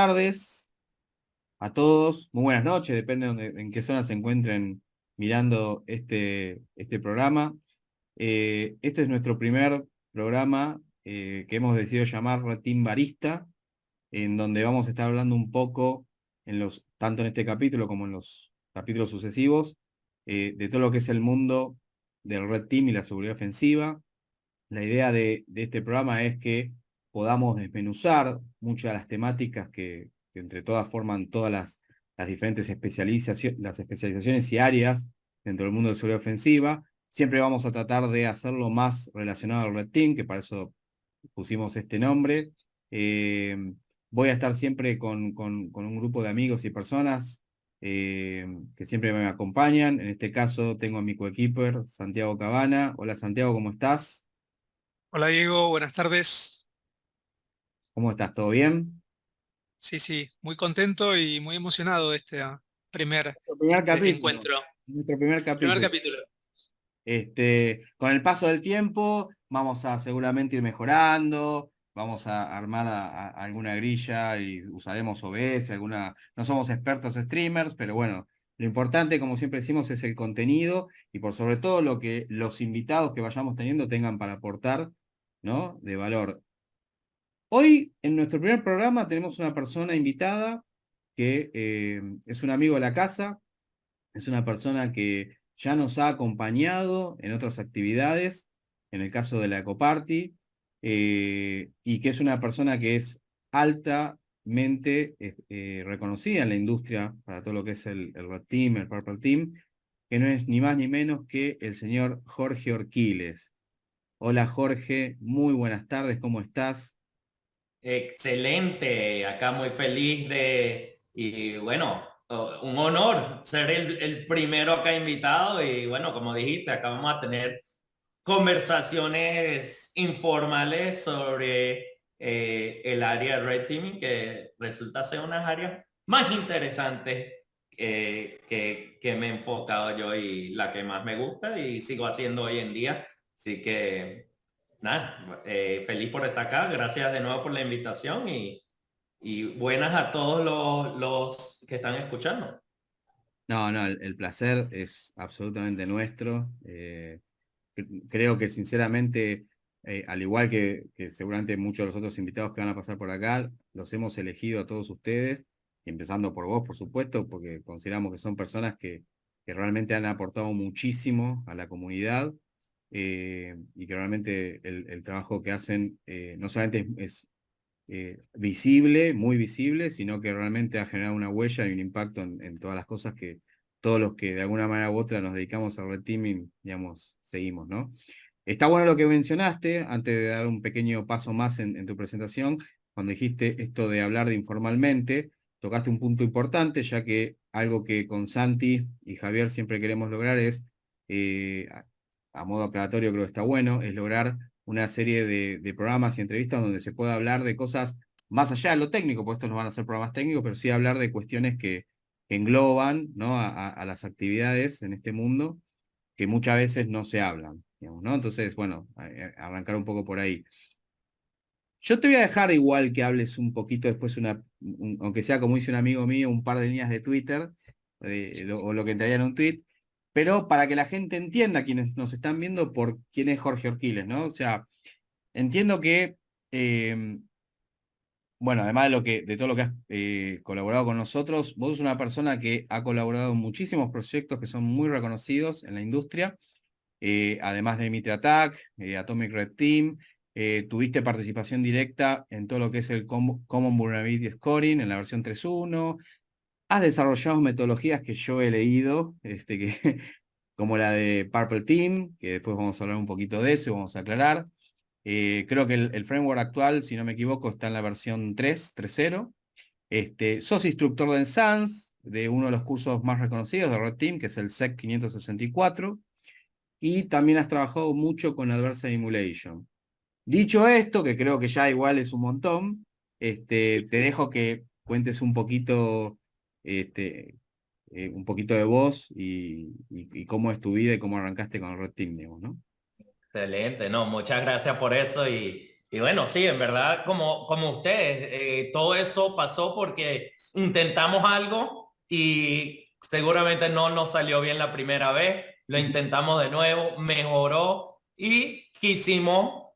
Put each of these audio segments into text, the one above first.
tardes a todos, muy buenas noches, depende en qué zona se encuentren mirando este programa. Este es nuestro primer programa que hemos decidido llamar Red Team Barista, en donde vamos a estar hablando un poco, tanto en este capítulo como en los capítulos sucesivos, de todo lo que es el mundo del Red Team y la seguridad ofensiva. La idea de este programa es que podamos desmenuzar muchas de las temáticas que entre todas forman todas las diferentes las especializaciones y áreas dentro del mundo de seguridad ofensiva. Siempre vamos a tratar de hacerlo más relacionado al Red Team, que para eso pusimos este nombre. Eh, Voy a estar siempre con un grupo de amigos y personas que siempre me acompañan. En este caso tengo a mi coequiper, Santiago Cabana. Hola Santiago, ¿cómo estás? Hola Diego, buenas tardes. ¿Cómo estás? ¿Todo bien? Sí, sí, muy contento y muy emocionado de este primer Nuestro primer capítulo. encuentro. Nuestro primer Primer capítulo. capítulo. Con el paso del tiempo vamos a seguramente ir mejorando, vamos a armar alguna grilla y usaremos OBS, no somos expertos streamers, pero bueno, lo importante, como siempre decimos, es el contenido y por sobre todo lo que los invitados que vayamos teniendo tengan para aportar, ¿no? De valor. Hoy, en nuestro primer programa, tenemos una persona invitada que es un amigo de la casa, es una persona que ya nos ha acompañado en otras actividades, en el caso de la Ecoparty, y que es una persona que es altamente reconocida en la industria para todo lo que es el Red Team, el Purple Team, que no es ni más ni menos que el señor Jorge Orquiles. Hola Jorge, muy buenas tardes, ¿cómo estás? Excelente, acá muy feliz y bueno, un honor ser el primero acá invitado y bueno, como dijiste, acá vamos a tener conversaciones informales sobre el área de Red Teaming, que resulta ser unas áreas más interesantes que me he enfocado yo y la que más me gusta y sigo haciendo hoy en día. Así que nada, feliz por estar acá. Gracias de nuevo por la invitación y buenas a todos los que están escuchando. No, no, el placer es absolutamente nuestro. Creo que sinceramente, al igual que seguramente muchos de los otros invitados que van a pasar por acá, los hemos elegido a todos ustedes, empezando por vos, por supuesto, porque consideramos que son personas que realmente han aportado muchísimo a la comunidad y que realmente el trabajo que hacen no solamente es visible, muy visible, sino que realmente ha generado una huella y un impacto en todas las cosas que todos los que de alguna manera u otra nos dedicamos al red teaming, digamos, seguimos, ¿no? Está bueno lo que mencionaste, antes de dar un pequeño paso más en tu presentación, cuando dijiste esto de hablar de informalmente, tocaste un punto importante, ya que algo que con Santi y Javier siempre queremos lograr es, eh, a, a modo aclaratorio creo que está bueno, es lograr una serie de programas y entrevistas donde se pueda hablar de cosas más allá de lo técnico, porque estos no van a ser programas técnicos, pero sí hablar de cuestiones que engloban, ¿no? a las actividades en este mundo que muchas veces no se hablan, digamos, ¿no? Entonces, bueno, arrancar un poco por ahí. Yo te voy a dejar igual que hables un poquito después, aunque sea como dice un amigo mío, un par de líneas de Twitter, o lo que te en un tweet, pero para que la gente entienda, quienes nos están viendo, por quién es Jorge Orquiles, ¿no? O sea, entiendo que, eh, bueno, además de todo lo que has colaborado con nosotros, vos sos una persona que ha colaborado en muchísimos proyectos que son muy reconocidos en la industria, además de Mitre Attack, Atomic Red Team, tuviste participación directa en todo lo que es el Common Vulnerability Scoring en la versión 3.1, has desarrollado metodologías que yo he leído, como la de Purple Team, que después vamos a hablar un poquito de eso y vamos a aclarar. Creo que el framework actual, si no me equivoco, está en la versión 3.0. Sos instructor de SANS, de uno de los cursos más reconocidos de Red Team, que es el SEC 564, y también has trabajado mucho con Adversary Emulation. Dicho esto, que creo que ya igual es un montón, te dejo que cuentes un poquito de vos y cómo es tu vida y cómo arrancaste con el Red Team, digamos, ¿no? Excelente, no, muchas gracias por eso Y bueno, sí, en verdad, como ustedes, todo eso pasó porque intentamos algo y seguramente no nos salió bien la primera vez, lo intentamos de nuevo, mejoró y quisimos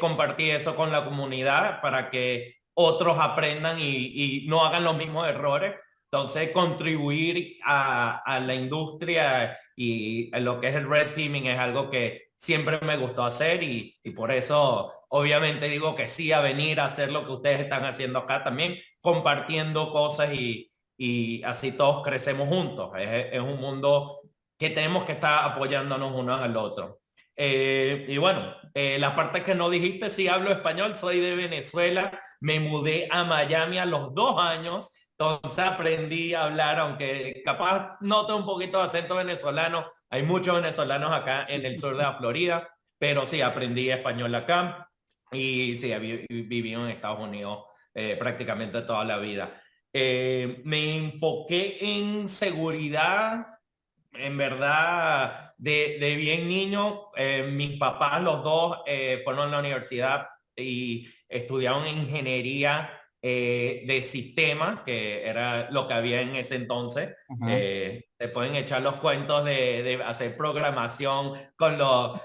compartir eso con la comunidad para que otros aprendan y no hagan los mismos errores. Entonces, contribuir a la industria y a lo que es el red teaming es algo que siempre me gustó hacer y por eso obviamente digo que sí a venir a hacer lo que ustedes están haciendo acá también, compartiendo cosas y así todos crecemos juntos. Es un mundo que tenemos que estar apoyándonos uno al otro. Y bueno, la parte que no dijiste, sí hablo español, soy de Venezuela, me mudé a Miami a los 2 años, entonces aprendí a hablar, aunque capaz noto un poquito de acento venezolano, hay muchos venezolanos acá en el sur de la Florida, pero sí aprendí español acá y sí, viví en Estados Unidos prácticamente toda la vida. Me enfoqué en seguridad en verdad, de bien niño, mis papás los dos fueron a la universidad y estudiaron ingeniería de sistemas, que era lo que había en ese entonces. Ajá. Te pueden echar los cuentos de hacer programación con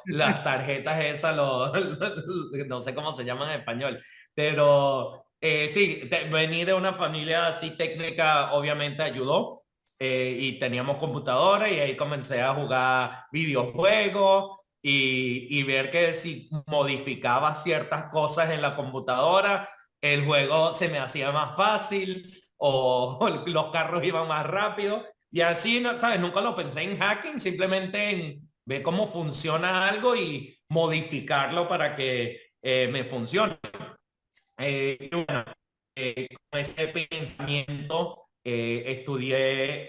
las tarjetas esas, no sé cómo se llaman en español, pero sí, venir de una familia así técnica obviamente ayudó y teníamos computadora y ahí comencé a jugar videojuegos y ver que si modificaba ciertas cosas en la computadora, el juego se me hacía más fácil o los carros iban más rápido. Y así, no, ¿sabes? Nunca lo pensé en hacking, simplemente en ver cómo funciona algo y modificarlo para que me funcione. Y bueno, con ese pensamiento estudié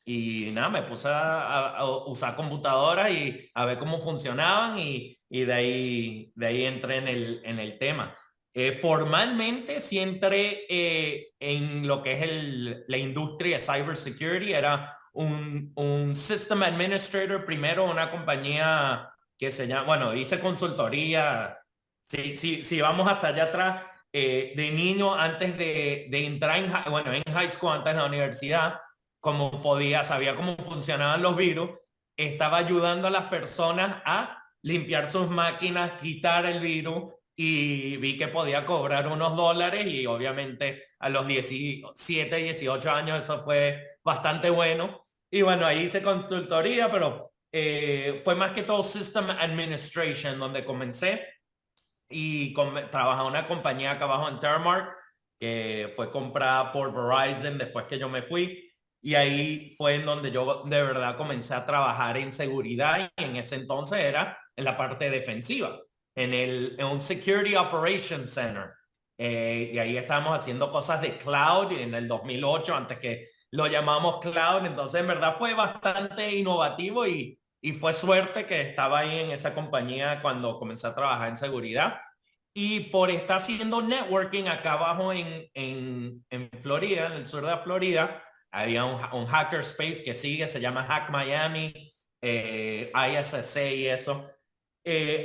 y nada, me puse a usar computadoras y a ver cómo funcionaban y de ahí entré en el tema. Formalmente sí entré en lo que es la industria de cybersecurity, era un System Administrator primero, una compañía que se llama, bueno, hice consultoría. Sí, sí, sí, vamos hasta allá atrás. De niño, antes de entrar en high school, antes de la universidad, como podía, sabía cómo funcionaban los virus, estaba ayudando a las personas a limpiar sus máquinas, quitar el virus y vi que podía cobrar unos dólares y obviamente a los 17, 18 años eso fue bastante bueno. Y bueno, ahí hice consultoría, pero fue más que todo System Administration donde comencé y trabajaba en una compañía acá abajo en Termark que fue comprada por Verizon después que yo me fui y ahí fue en donde yo de verdad comencé a trabajar en seguridad y en ese entonces era en la parte defensiva, en un Security Operations Center. Y ahí estábamos haciendo cosas de cloud en el 2008 antes que lo llamamos cloud, entonces en verdad fue bastante innovativo y fue suerte que estaba ahí en esa compañía cuando comencé a trabajar en seguridad. Y por estar haciendo networking acá abajo en Florida, en el sur de la Florida, había un hackerspace que sigue, se llama Hack Miami, ISSA y eso.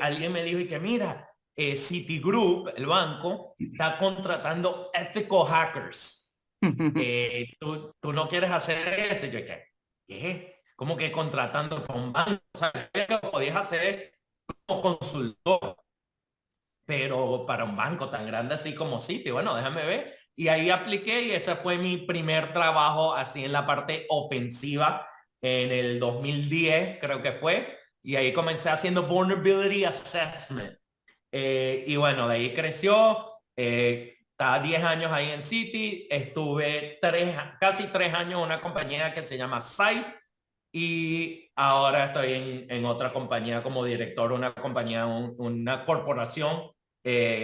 Alguien me dijo y que mira, Citigroup, el banco, está contratando ethical hackers. ¿Tú no quieres hacer eso? Y yo, ¿qué? ¿Cómo que contratando con un banco? O sea, ¿qué podías hacer como consultor? Pero para un banco tan grande así como Citi, bueno, déjame ver. Y ahí apliqué y ese fue mi primer trabajo así en la parte ofensiva en el 2010, creo que fue. Y ahí comencé haciendo Vulnerability Assessment. Y bueno, de ahí creció. Estaba 10 años ahí en Citi. Estuve casi 3 años en una compañía que se llama Site. Y ahora estoy en otra compañía como director, una compañía, una corporación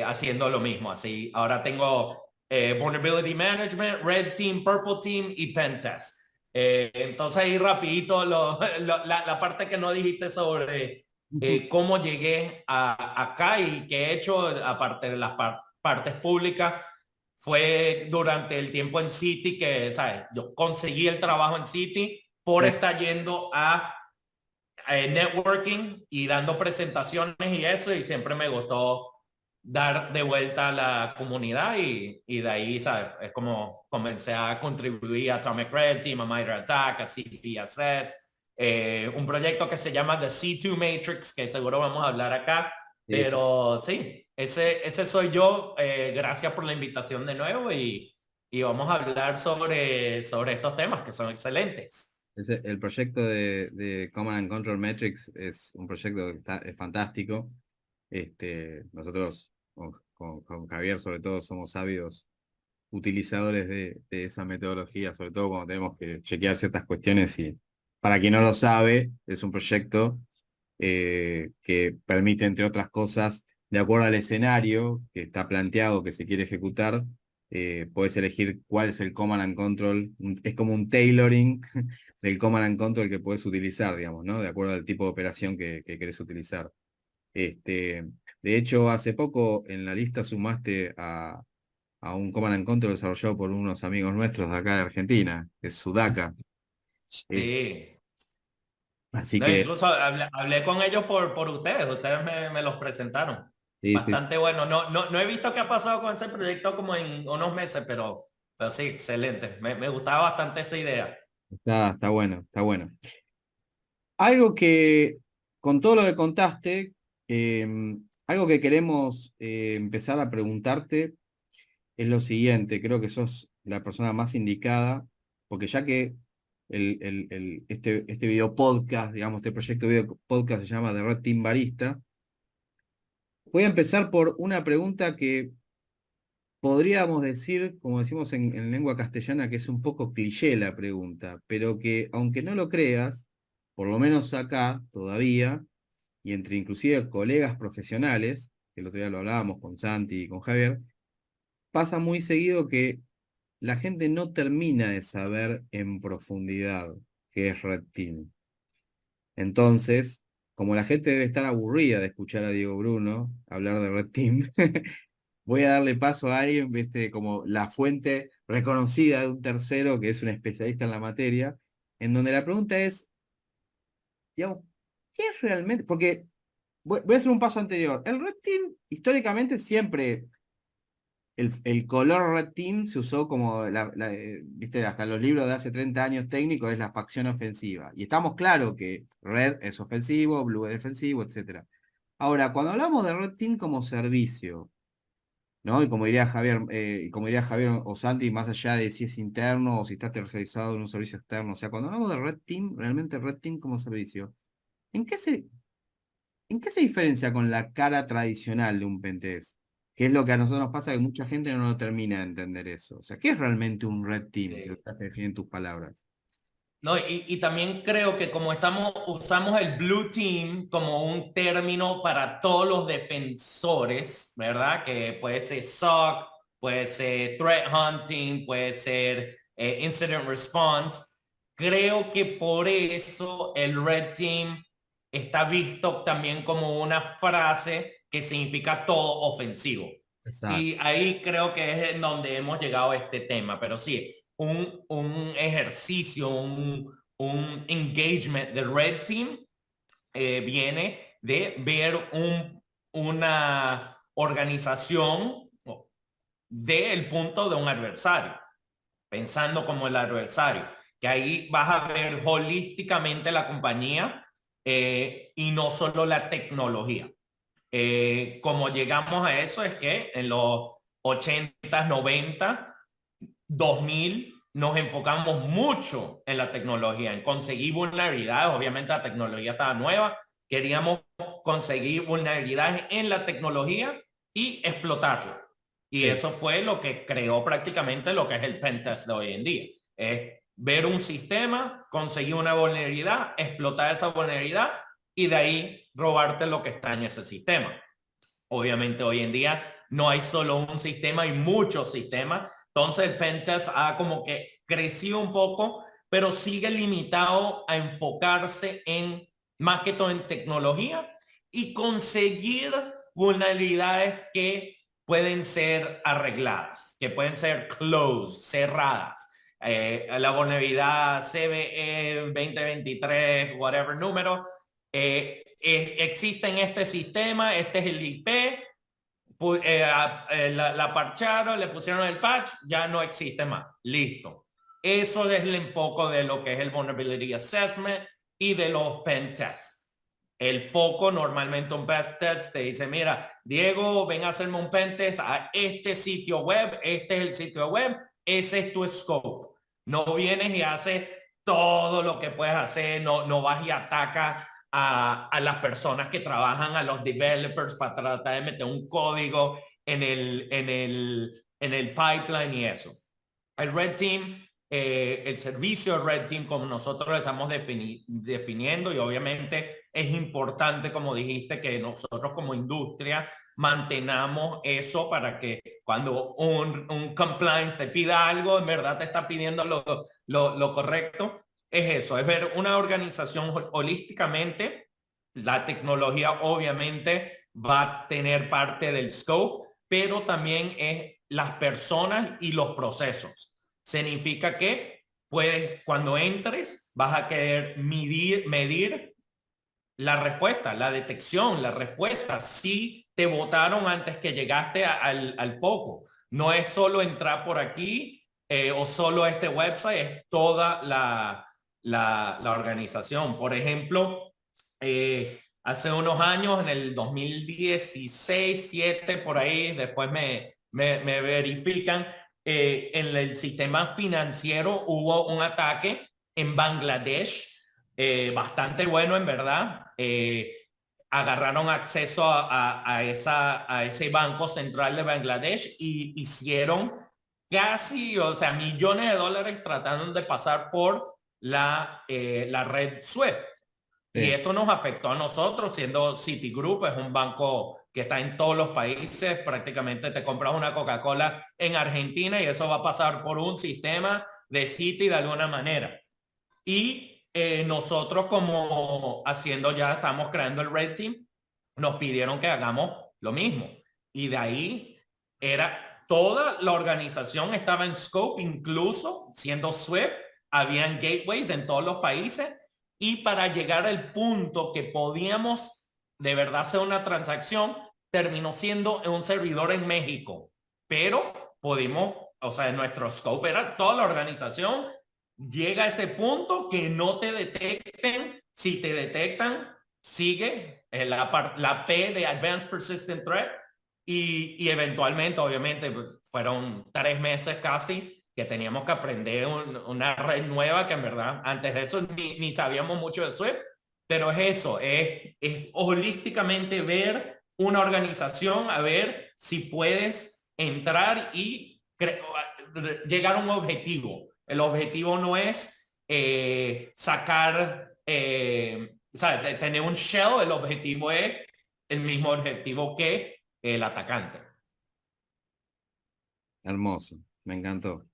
haciendo lo mismo. Así, ahora tengo Vulnerability Management, Red Team, Purple Team y Pentest. Entonces ahí rapidito la parte que no dijiste sobre cómo llegué acá y qué he hecho, aparte de las partes públicas, fue durante el tiempo en Citi que, ¿sabes? Yo conseguí el trabajo en Citi por estar yendo a networking y dando presentaciones y eso, y siempre me gustó dar de vuelta a la comunidad y de ahí, ¿sabes? Es como comencé a contribuir a Atomic Red Team, a Mitre Attack, a CPSS, un proyecto que se llama The C2 Matrix, que seguro vamos a hablar acá, Sí, sí. pero sí, ese soy yo. Gracias por la invitación de nuevo y vamos a hablar sobre estos temas que son excelentes. El proyecto de Command and Control Metrics es un proyecto que es fantástico. Nosotros con Javier sobre todo somos ávidos utilizadores de esa metodología, sobre todo cuando tenemos que chequear ciertas cuestiones y para quien no lo sabe, es un proyecto que permite, entre otras cosas, de acuerdo al escenario que está planteado, que se quiere ejecutar, puedes elegir cuál es el Command and Control, es como un tailoring del Command and Control que puedes utilizar, digamos, ¿no? De acuerdo al tipo de operación que querés utilizar. De hecho, hace poco en la lista sumaste a un Command and Control desarrollado por unos amigos nuestros de acá de Argentina, que es Sudaka. Eh, Sí. Así No, que, incluso hablé con ellos por ustedes me los presentaron. sí, sí, Bastante bueno. No he visto qué ha pasado con ese proyecto como en unos meses, pero sí, excelente. Me gustaba bastante esa idea. está bueno, está bueno. Algo que, con todo lo que contaste, algo que queremos empezar a preguntarte es lo siguiente, creo que sos la persona más indicada, porque ya que este video podcast, digamos, este proyecto de video podcast se llama The Red Team Barista, voy a empezar por una pregunta que podríamos decir, como decimos en lengua castellana, que es un poco cliché la pregunta, pero que aunque no lo creas, por lo menos acá todavía, y entre inclusive colegas profesionales, que el otro día lo hablábamos con Santi y con Javier, pasa muy seguido que la gente no termina de saber en profundidad qué es Red Team. Entonces, como la gente debe estar aburrida de escuchar a Diego Bruno hablar de Red Team, voy a darle paso a alguien, ¿viste? Como la fuente reconocida de un tercero que es un especialista en la materia, en donde la pregunta es, digamos, ¿qué es realmente? Porque voy a hacer un paso anterior. El Red Team, históricamente, siempre el color Red Team se usó como, ¿viste? Hasta los libros de hace 30 años técnicos es la facción ofensiva. Y estamos claros que Red es ofensivo, Blue es defensivo, etcétera. Ahora, cuando hablamos de Red Team como servicio, ¿no? Y como diría Javier o Santi, más allá de si es interno o si está tercerizado en un servicio externo, o sea, cuando hablamos de Red Team, realmente Red Team como servicio, ¿en qué en qué se diferencia con la cara tradicional de un pentest? Que es lo que a nosotros nos pasa, que mucha gente no lo termina de entender eso. O sea, ¿qué es realmente un Red Team? Si lo estás definiendo en tus palabras. No, y también creo que como usamos el Blue Team como un término para todos los defensores, ¿verdad? Que puede ser SOC, puede ser Threat Hunting, puede ser Incident Response. Creo que por eso el Red Team está visto también como una frase que significa todo ofensivo. Exacto. Y ahí creo que es en donde hemos llegado a este tema, pero sí, un ejercicio, un engagement del Red Team viene de ver una organización del punto de un adversario, pensando como el adversario, que ahí vas a ver holísticamente la compañía y no solo la tecnología. Como llegamos a eso es que en los 80, 90, 2000 nos enfocamos mucho en la tecnología, en conseguir vulnerabilidades. Obviamente la tecnología estaba nueva. Queríamos conseguir vulnerabilidades en la tecnología y explotarla. Y Sí. eso fue lo que creó prácticamente lo que es el pentest de hoy en día. Es ver un sistema, conseguir una vulnerabilidad, explotar esa vulnerabilidad y de ahí robarte lo que está en ese sistema. Obviamente hoy en día no hay solo un sistema, hay muchos sistemas. Entonces el pentest ha como que crecido un poco, pero sigue limitado a enfocarse en más que todo en tecnología y conseguir vulnerabilidades que pueden ser arregladas, que pueden ser closed, cerradas. La vulnerabilidad CVE 2023, whatever número, existe en este sistema, este es el IP, la parcharon, le pusieron el patch, ya no existe más. Listo. Eso es un poco de lo que es el Vulnerability Assessment y de los pen tests. El foco normalmente un pen test te dice, mira, Diego, ven a hacerme un pen test a este sitio web, este es el sitio web, ese es tu scope. No vienes y haces todo lo que puedes hacer, no vas y atacas a las personas que trabajan, a los developers para tratar de meter un código en el pipeline y eso. El Red Team, el servicio de Red Team como nosotros lo estamos definiendo, y obviamente es importante, como dijiste, que nosotros como industria mantenamos eso para que cuando un compliance te pida algo, en verdad te está pidiendo lo correcto. Es eso, es ver una organización holísticamente. La tecnología obviamente va a tener parte del scope, pero también es las personas y los procesos. Significa que puedes, cuando entres, vas a querer medir la respuesta, la detección, la respuesta. Si te votaron antes que llegaste al foco. No es solo entrar por aquí o solo este website, es toda la organización. Por ejemplo, hace unos años, en el 2016, 7, por ahí, después me verifican, en el sistema financiero hubo un ataque en Bangladesh, bastante bueno en verdad. Agarraron acceso a ese banco central de Bangladesh y hicieron casi, o sea, millones de dólares tratando de pasar por la red SWIFT. Sí. Y eso nos afectó a nosotros, siendo Citigroup, es un banco que está en todos los países. Prácticamente te compras una Coca-Cola en Argentina y eso va a pasar por un sistema de Citi de alguna manera. Y nosotros, como haciendo, ya estamos creando el Red Team, nos pidieron que hagamos lo mismo. Y de ahí era toda la organización estaba en scope, incluso siendo SWIFT, habían gateways en todos los países. Y para llegar al punto que podíamos de verdad hacer una transacción, terminó siendo un servidor en México. Pero pudimos, o sea, nuestro scope era toda la organización. Llega a ese punto que no te detecten. Si te detectan, sigue la P de Advanced Persistent Threat y eventualmente, obviamente, pues, fueron 3 meses casi que teníamos que aprender una red nueva que en verdad antes de eso ni sabíamos mucho de Swift, pero es eso, es holísticamente ver una organización, a ver si puedes entrar y llegar a un objetivo. El objetivo no es sacar, ¿sabes? Tener un shell. El objetivo es el mismo objetivo que el atacante. Hermoso, me encantó.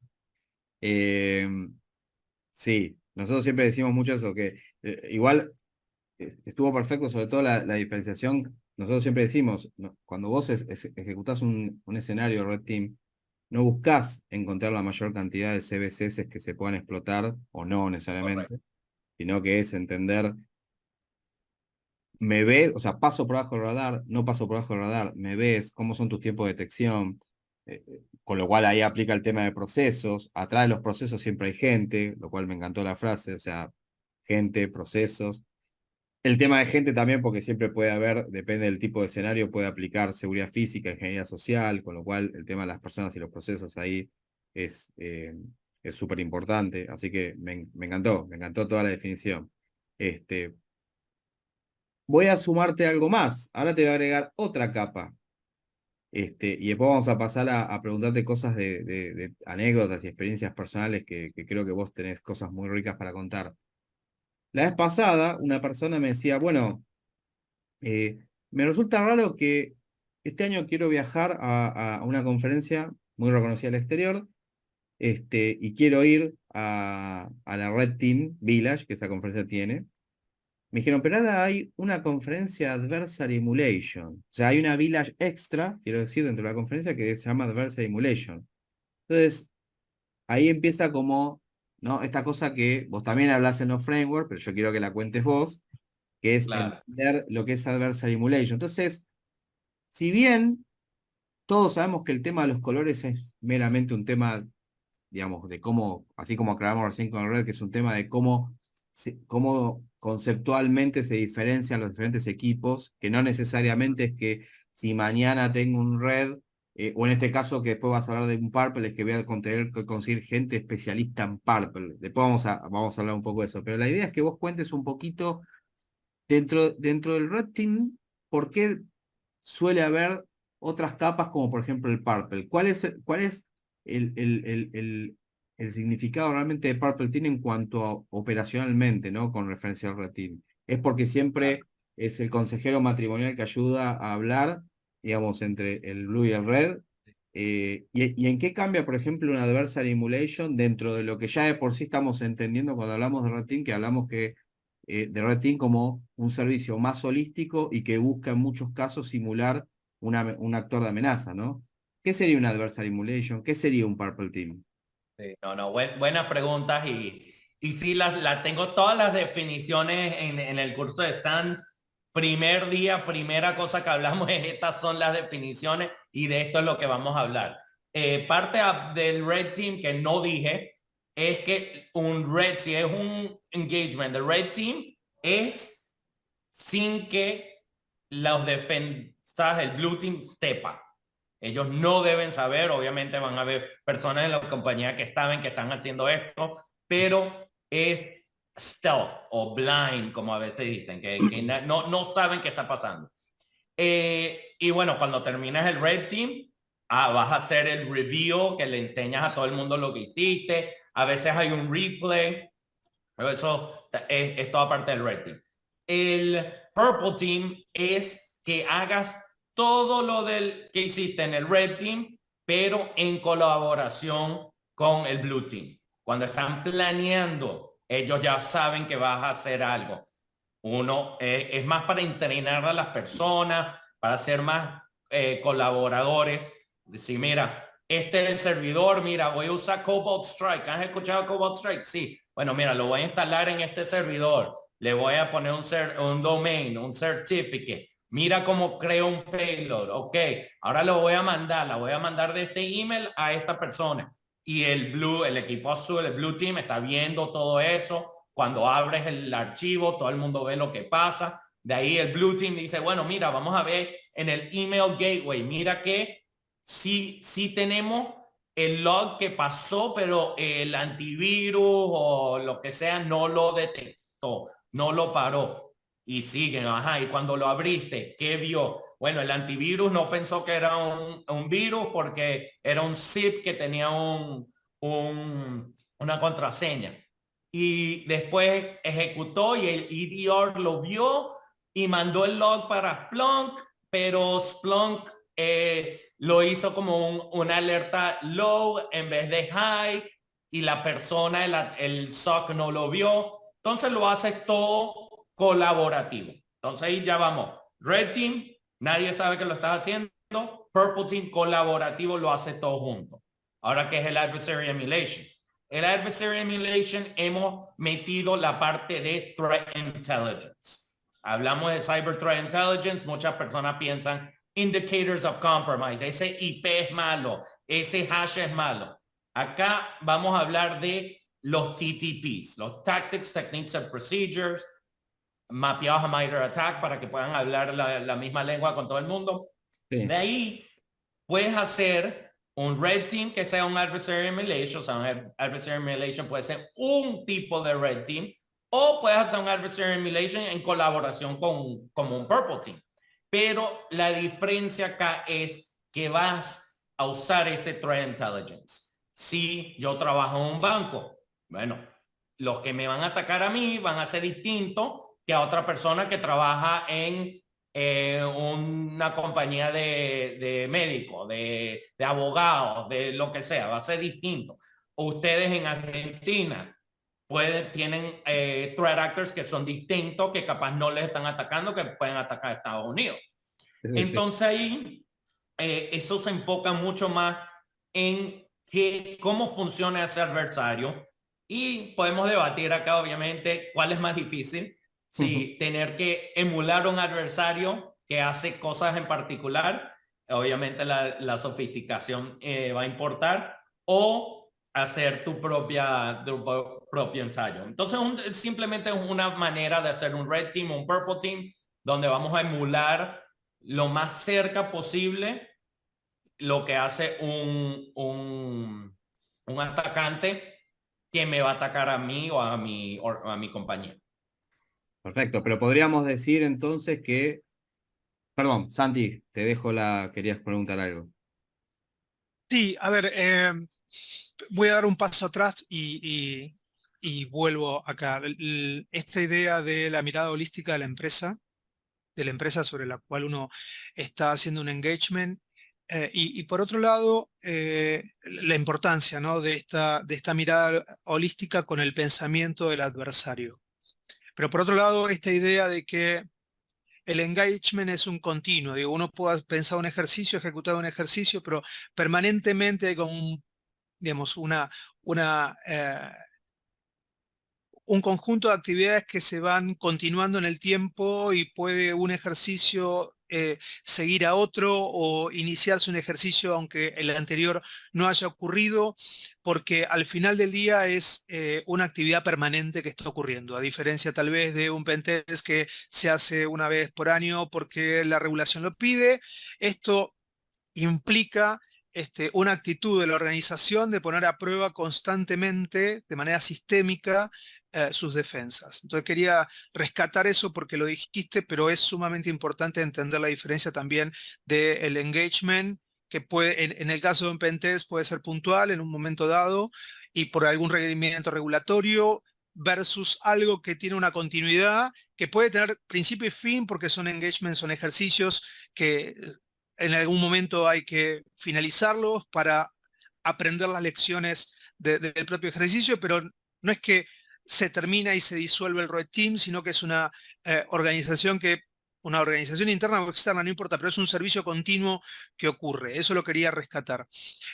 Sí, nosotros siempre decimos mucho eso, que igual estuvo perfecto, sobre todo la diferenciación. Nosotros siempre decimos, cuando vos ejecutás un escenario Red Team, no buscás encontrar la mayor cantidad de CVCs que se puedan explotar, o no necesariamente, correcto, sino que es entender, me ves, o sea, paso por abajo del radar, no paso por abajo del radar, me ves, cómo son tus tiempos de detección, con lo cual ahí aplica el tema de procesos. Atrás de los procesos siempre hay gente, lo cual me encantó la frase, o sea, gente, procesos. El tema de gente también, porque siempre puede haber, depende del tipo de escenario, puede aplicar seguridad física, ingeniería social, con lo cual el tema de las personas y los procesos ahí es súper importante. Así que me encantó toda la definición. Voy a sumarte algo más. Ahora te voy a agregar otra capa. Y después vamos a pasar a preguntarte cosas de anécdotas y experiencias personales que creo que vos tenés cosas muy ricas para contar. La vez pasada, una persona me decía, bueno, me resulta raro que este año quiero viajar a una conferencia muy reconocida al exterior, y quiero ir a la Red Team Village, que esa conferencia tiene. Me dijeron, pero ahora hay una conferencia Adversary Emulation. O sea, hay una Village extra, quiero decir, dentro de la conferencia que se llama Adversary Emulation. Entonces, ahí empieza como, ¿no? Esta cosa que vos también hablas en los framework, pero yo quiero que la cuentes vos, que es Claro. entender lo que es Adversary Emulation. Entonces, si bien todos sabemos que el tema de los colores es meramente un tema, digamos, de cómo, así como aclaramos recién con el red, que es un tema de cómo conceptualmente se diferencian los diferentes equipos, que no necesariamente es que si mañana tengo un red, o en este caso que después vas a hablar de un purple, es que voy a tener que conseguir gente especialista en purple. Después vamos a hablar un poco de eso, pero la idea es que vos cuentes un poquito dentro del red team, ¿por qué suele haber otras capas como por ejemplo el Purple? ¿Cuál es el significado realmente de Purple Team en cuanto a operacionalmente, ¿no? Con referencia al Red Team? ¿Es porque siempre es el consejero matrimonial que ayuda a hablar, digamos, entre el Blue y el Red? ¿Y en qué cambia, por ejemplo, una Adversary Emulation dentro de lo que ya de por sí estamos entendiendo cuando hablamos de Red Team, que hablamos de Red Team como un servicio más holístico y que busca en muchos casos simular un actor de amenaza, ¿no? ¿Qué sería un Adversary Emulation? ¿Qué sería un Purple Team? Sí, no, buenas preguntas y sí, las tengo todas las definiciones en el curso de SANS. Primer día, primera cosa que hablamos es estas son las definiciones y de esto es lo que vamos a hablar. Del Red Team que no dije es que si es un engagement de Red Team, es sin que los defensas, el Blue Team sepa. Ellos no deben saber, obviamente van a haber personas en la compañía que saben que están haciendo esto, pero es stealth o blind, como a veces dicen, que no saben qué está pasando. Y bueno, cuando terminas el Red Team, vas a hacer el review que le enseñas a todo el mundo lo que hiciste. A veces hay un replay, pero eso es toda parte del Red Team. El Purple Team es que hagas todo lo que hiciste en el Red Team, pero en colaboración con el Blue Team. Cuando están planeando, ellos ya saben que vas a hacer algo. Uno es más para entrenar a las personas, para ser más colaboradores. Decir, mira, este es el servidor, mira, voy a usar Cobalt Strike. ¿Has escuchado Cobalt Strike? Sí. Bueno, mira, lo voy a instalar en este servidor. Le voy a poner un domain, un certificate. Mira cómo creo un payload. Ok, ahora lo voy a mandar. La voy a mandar de este email a esta persona. Y el equipo azul, el Blue Team está viendo todo eso. Cuando abres el archivo, todo el mundo ve lo que pasa. De ahí el Blue Team dice, bueno, mira, vamos a ver en el email gateway. Mira que sí tenemos el log que pasó, pero el antivirus o lo que sea no lo detectó, no lo paró. Y siguen, ajá, y cuando lo abriste, ¿qué vio? Bueno, el antivirus no pensó que era un virus porque era un zip que tenía una contraseña. Y después ejecutó y el EDR lo vio y mandó el log para Splunk, pero Splunk lo hizo como una alerta low en vez de high y la persona, el SOC no lo vio. Entonces lo hace todo colaborativo. Entonces ahí ya vamos. Red Team, nadie sabe que lo está haciendo. Purple Team colaborativo lo hace todo junto. Ahora, ¿qué es el Adversary Emulation? El Adversary Emulation hemos metido la parte de Threat Intelligence. Hablamos de Cyber Threat Intelligence, muchas personas piensan indicators of compromise, ese IP es malo, ese hash es malo. Acá vamos a hablar de los TTPs, los Tactics, Techniques and Procedures, mapeados a MITRE ATT&CK para que puedan hablar la misma lengua con todo el mundo. Sí. De ahí puedes hacer un Red Team que sea un Adversary Emulation, o sea, un Adversary Emulation puede ser un tipo de Red Team, o puedes hacer un Adversary Emulation en colaboración con un Purple Team. Pero la diferencia acá es que vas a usar ese Threat Intelligence. Si yo trabajo en un banco, bueno, los que me van a atacar a mí van a ser distintos que a otra persona que trabaja en una compañía de médicos, de abogados, de lo que sea, va a ser distinto. Ustedes en Argentina tienen threat actors que son distintos, que capaz no les están atacando, que pueden atacar a Estados Unidos. Sí. Entonces ahí eso se enfoca mucho más en cómo funciona ese adversario y podemos debatir acá obviamente cuál es más difícil, si tener que emular un adversario que hace cosas en particular obviamente la sofisticación va a importar, o hacer tu propio ensayo. Entonces simplemente es una manera de hacer un red team, un purple team, donde vamos a emular lo más cerca posible lo que hace un atacante que me va a atacar a mí o a mi compañía. Perfecto, pero podríamos decir entonces que... Perdón, Santi, te dejo querías preguntar algo. Sí, a ver, voy a dar un paso atrás y vuelvo acá. Esta idea de la mirada holística de la empresa sobre la cual uno está haciendo un engagement, y por otro lado, la importancia, ¿no?, de esta mirada holística con el pensamiento del adversario. Pero por otro lado, esta idea de que el engagement es un continuo. Digo, uno puede pensar un ejercicio, ejecutar un ejercicio, pero permanentemente hay como digamos, una, un conjunto de actividades que se van continuando en el tiempo, y puede un ejercicio seguir a otro, o iniciarse un ejercicio aunque el anterior no haya ocurrido, porque al final del día es una actividad permanente que está ocurriendo, a diferencia tal vez de un pentest que se hace una vez por año porque la regulación lo pide. Esto implica una actitud de la organización de poner a prueba constantemente, de manera sistémica, sus defensas. Entonces quería rescatar eso porque lo dijiste, pero es sumamente importante entender la diferencia también del engagement, que puede, en el caso de un pentest, puede ser puntual en un momento dado y por algún requerimiento regulatorio, versus algo que tiene una continuidad, que puede tener principio y fin, porque son engagements, son ejercicios que en algún momento hay que finalizarlos para aprender las lecciones del propio ejercicio, pero no es que se termina y se disuelve el Red Team, sino que es una una organización interna o externa, no importa, pero es un servicio continuo que ocurre. Eso lo quería rescatar.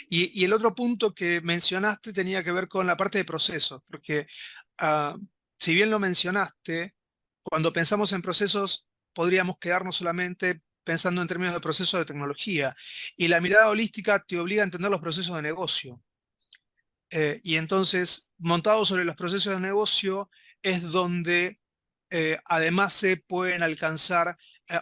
Y el otro punto que mencionaste tenía que ver con la parte de procesos, porque si bien lo mencionaste, cuando pensamos en procesos podríamos quedarnos solamente pensando en términos de procesos de tecnología, y la mirada holística te obliga a entender los procesos de negocio. Y entonces, montado sobre los procesos de negocio, es donde además se pueden alcanzar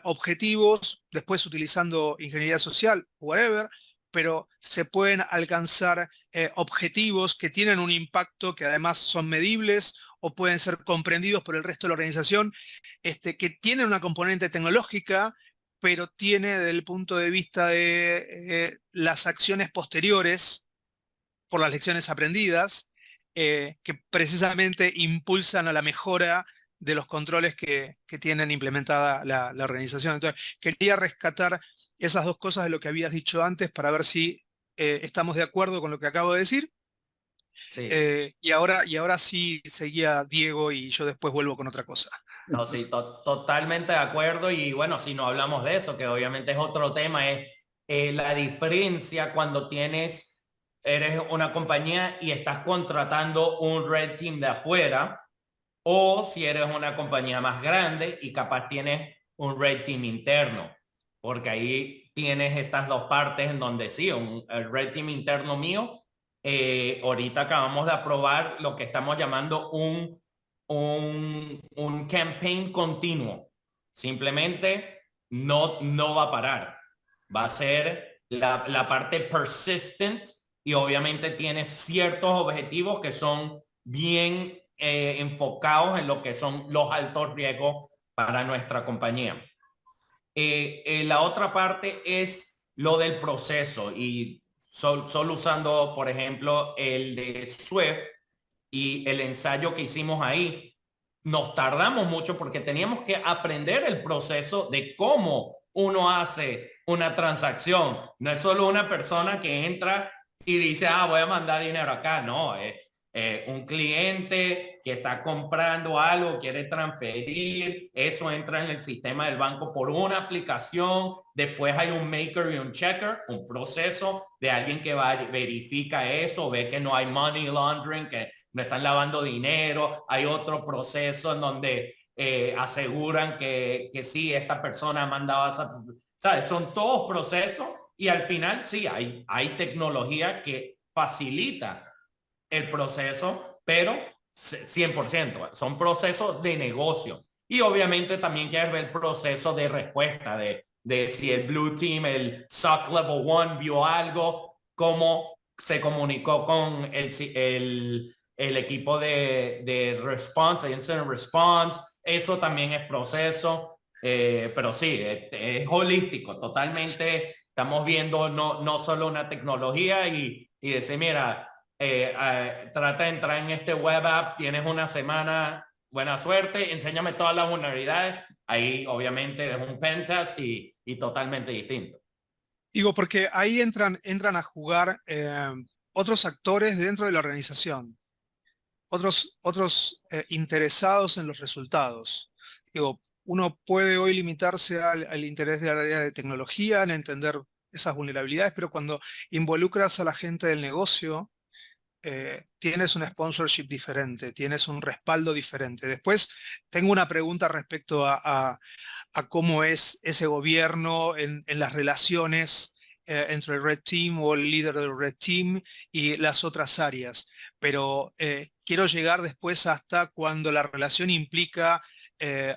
objetivos, después utilizando ingeniería social, whatever, pero se pueden alcanzar objetivos que tienen un impacto, que además son medibles o pueden ser comprendidos por el resto de la organización, que tienen una componente tecnológica, pero tiene desde el punto de vista de las acciones posteriores por las lecciones aprendidas, que precisamente impulsan a la mejora de los controles que tienen implementada la organización. Entonces, quería rescatar esas dos cosas de lo que habías dicho antes para ver si estamos de acuerdo con lo que acabo de decir. Sí. Y ahora sí seguía Diego y yo después vuelvo con otra cosa. No, sí, totalmente de acuerdo. Y bueno, si no hablamos de eso, que obviamente es otro tema, es la diferencia cuando eres una compañía y estás contratando un red team de afuera, o si eres una compañía más grande y capaz tienes un red team interno, porque ahí tienes estas dos partes en donde sí, el red team interno mío, ahorita acabamos de aprobar lo que estamos llamando un campaign continuo. Simplemente no va a parar. Va a ser la parte persistent, y obviamente tiene ciertos objetivos que son bien enfocados en lo que son los altos riesgos para nuestra compañía. La otra parte es lo del proceso, y solo usando, por ejemplo, el de Swift y el ensayo que hicimos ahí, nos tardamos mucho porque teníamos que aprender el proceso de cómo uno hace una transacción. No es solo una persona que entra y dice, voy a mandar dinero acá. No, un cliente que está comprando algo, quiere transferir, eso entra en el sistema del banco por una aplicación, después hay un maker y un checker, un proceso de alguien que verifica eso, ve que no hay money laundering, que no están lavando dinero, hay otro proceso en donde aseguran que sí, esta persona ha mandado esa, ¿sabes? Son todos procesos y al final sí, hay tecnología que facilita el proceso, pero 100%, son procesos de negocio. Y obviamente también quieres ver el proceso de respuesta, de si el Blue Team, el SOC Level 1 vio algo, cómo se comunicó con el equipo de response, incident response, eso también es proceso, pero sí, es holístico, totalmente. Estamos viendo no solo una tecnología y decir, mira, trata de entrar en este web app, tienes una semana, buena suerte, enséñame todas las vulnerabilidades. Ahí obviamente es un pentest y totalmente distinto. Digo, porque ahí entran a jugar otros actores dentro de la organización, otros interesados en los resultados. Digo, uno puede hoy limitarse al interés de la área de tecnología, en entender esas vulnerabilidades, pero cuando involucras a la gente del negocio, tienes un sponsorship diferente, tienes un respaldo diferente. Después tengo una pregunta respecto a cómo es ese gobierno en las relaciones entre el Red Team o el líder del Red Team y las otras áreas. Pero quiero llegar después hasta cuando la relación implica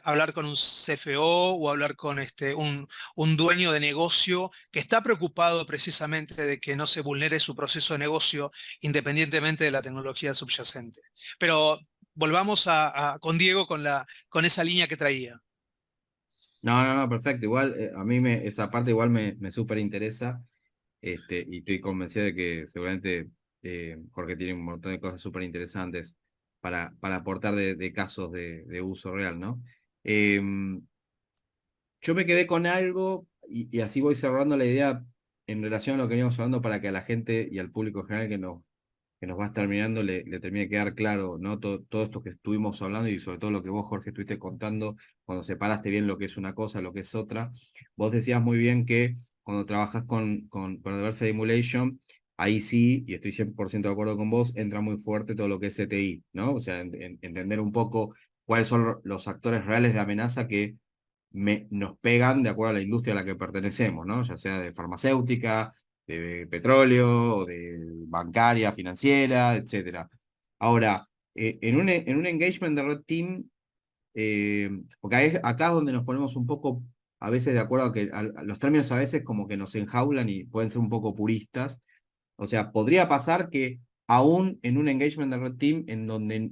hablar con un CFO o hablar con un dueño de negocio que está preocupado precisamente de que no se vulnere su proceso de negocio independientemente de la tecnología subyacente. Pero volvamos con Diego con esa línea que traía. No, perfecto. Igual a mí esa parte igual me súper interesa, y estoy convencido de que seguramente Jorge tiene un montón de cosas súper interesantes para aportar de casos de uso real, ¿no? Em, yo me quedé con algo y así voy cerrando la idea en relación a lo que veníamos hablando para que a la gente y al público en general que nos va a estar mirando le termine de quedar claro, ¿no? Todo esto que estuvimos hablando y sobre todo lo que vos, Jorge, estuviste contando cuando separaste bien lo que es una cosa, lo que es otra. Vos decías muy bien que cuando trabajas con Adversary Emulation, ahí sí, y estoy 100% de acuerdo con vos, entra muy fuerte todo lo que es CTI, ¿no? O sea, entender un poco cuáles son los actores reales de amenaza que nos pegan de acuerdo a la industria a la que pertenecemos, ¿no? Ya sea de farmacéutica, de petróleo, o de bancaria, financiera, etcétera. Ahora, en un engagement de Red Team, porque acá es donde nos ponemos un poco, a veces de acuerdo a que a los términos a veces como que nos enjaulan y pueden ser un poco puristas. O sea, podría pasar que aún en un engagement de Red Team en donde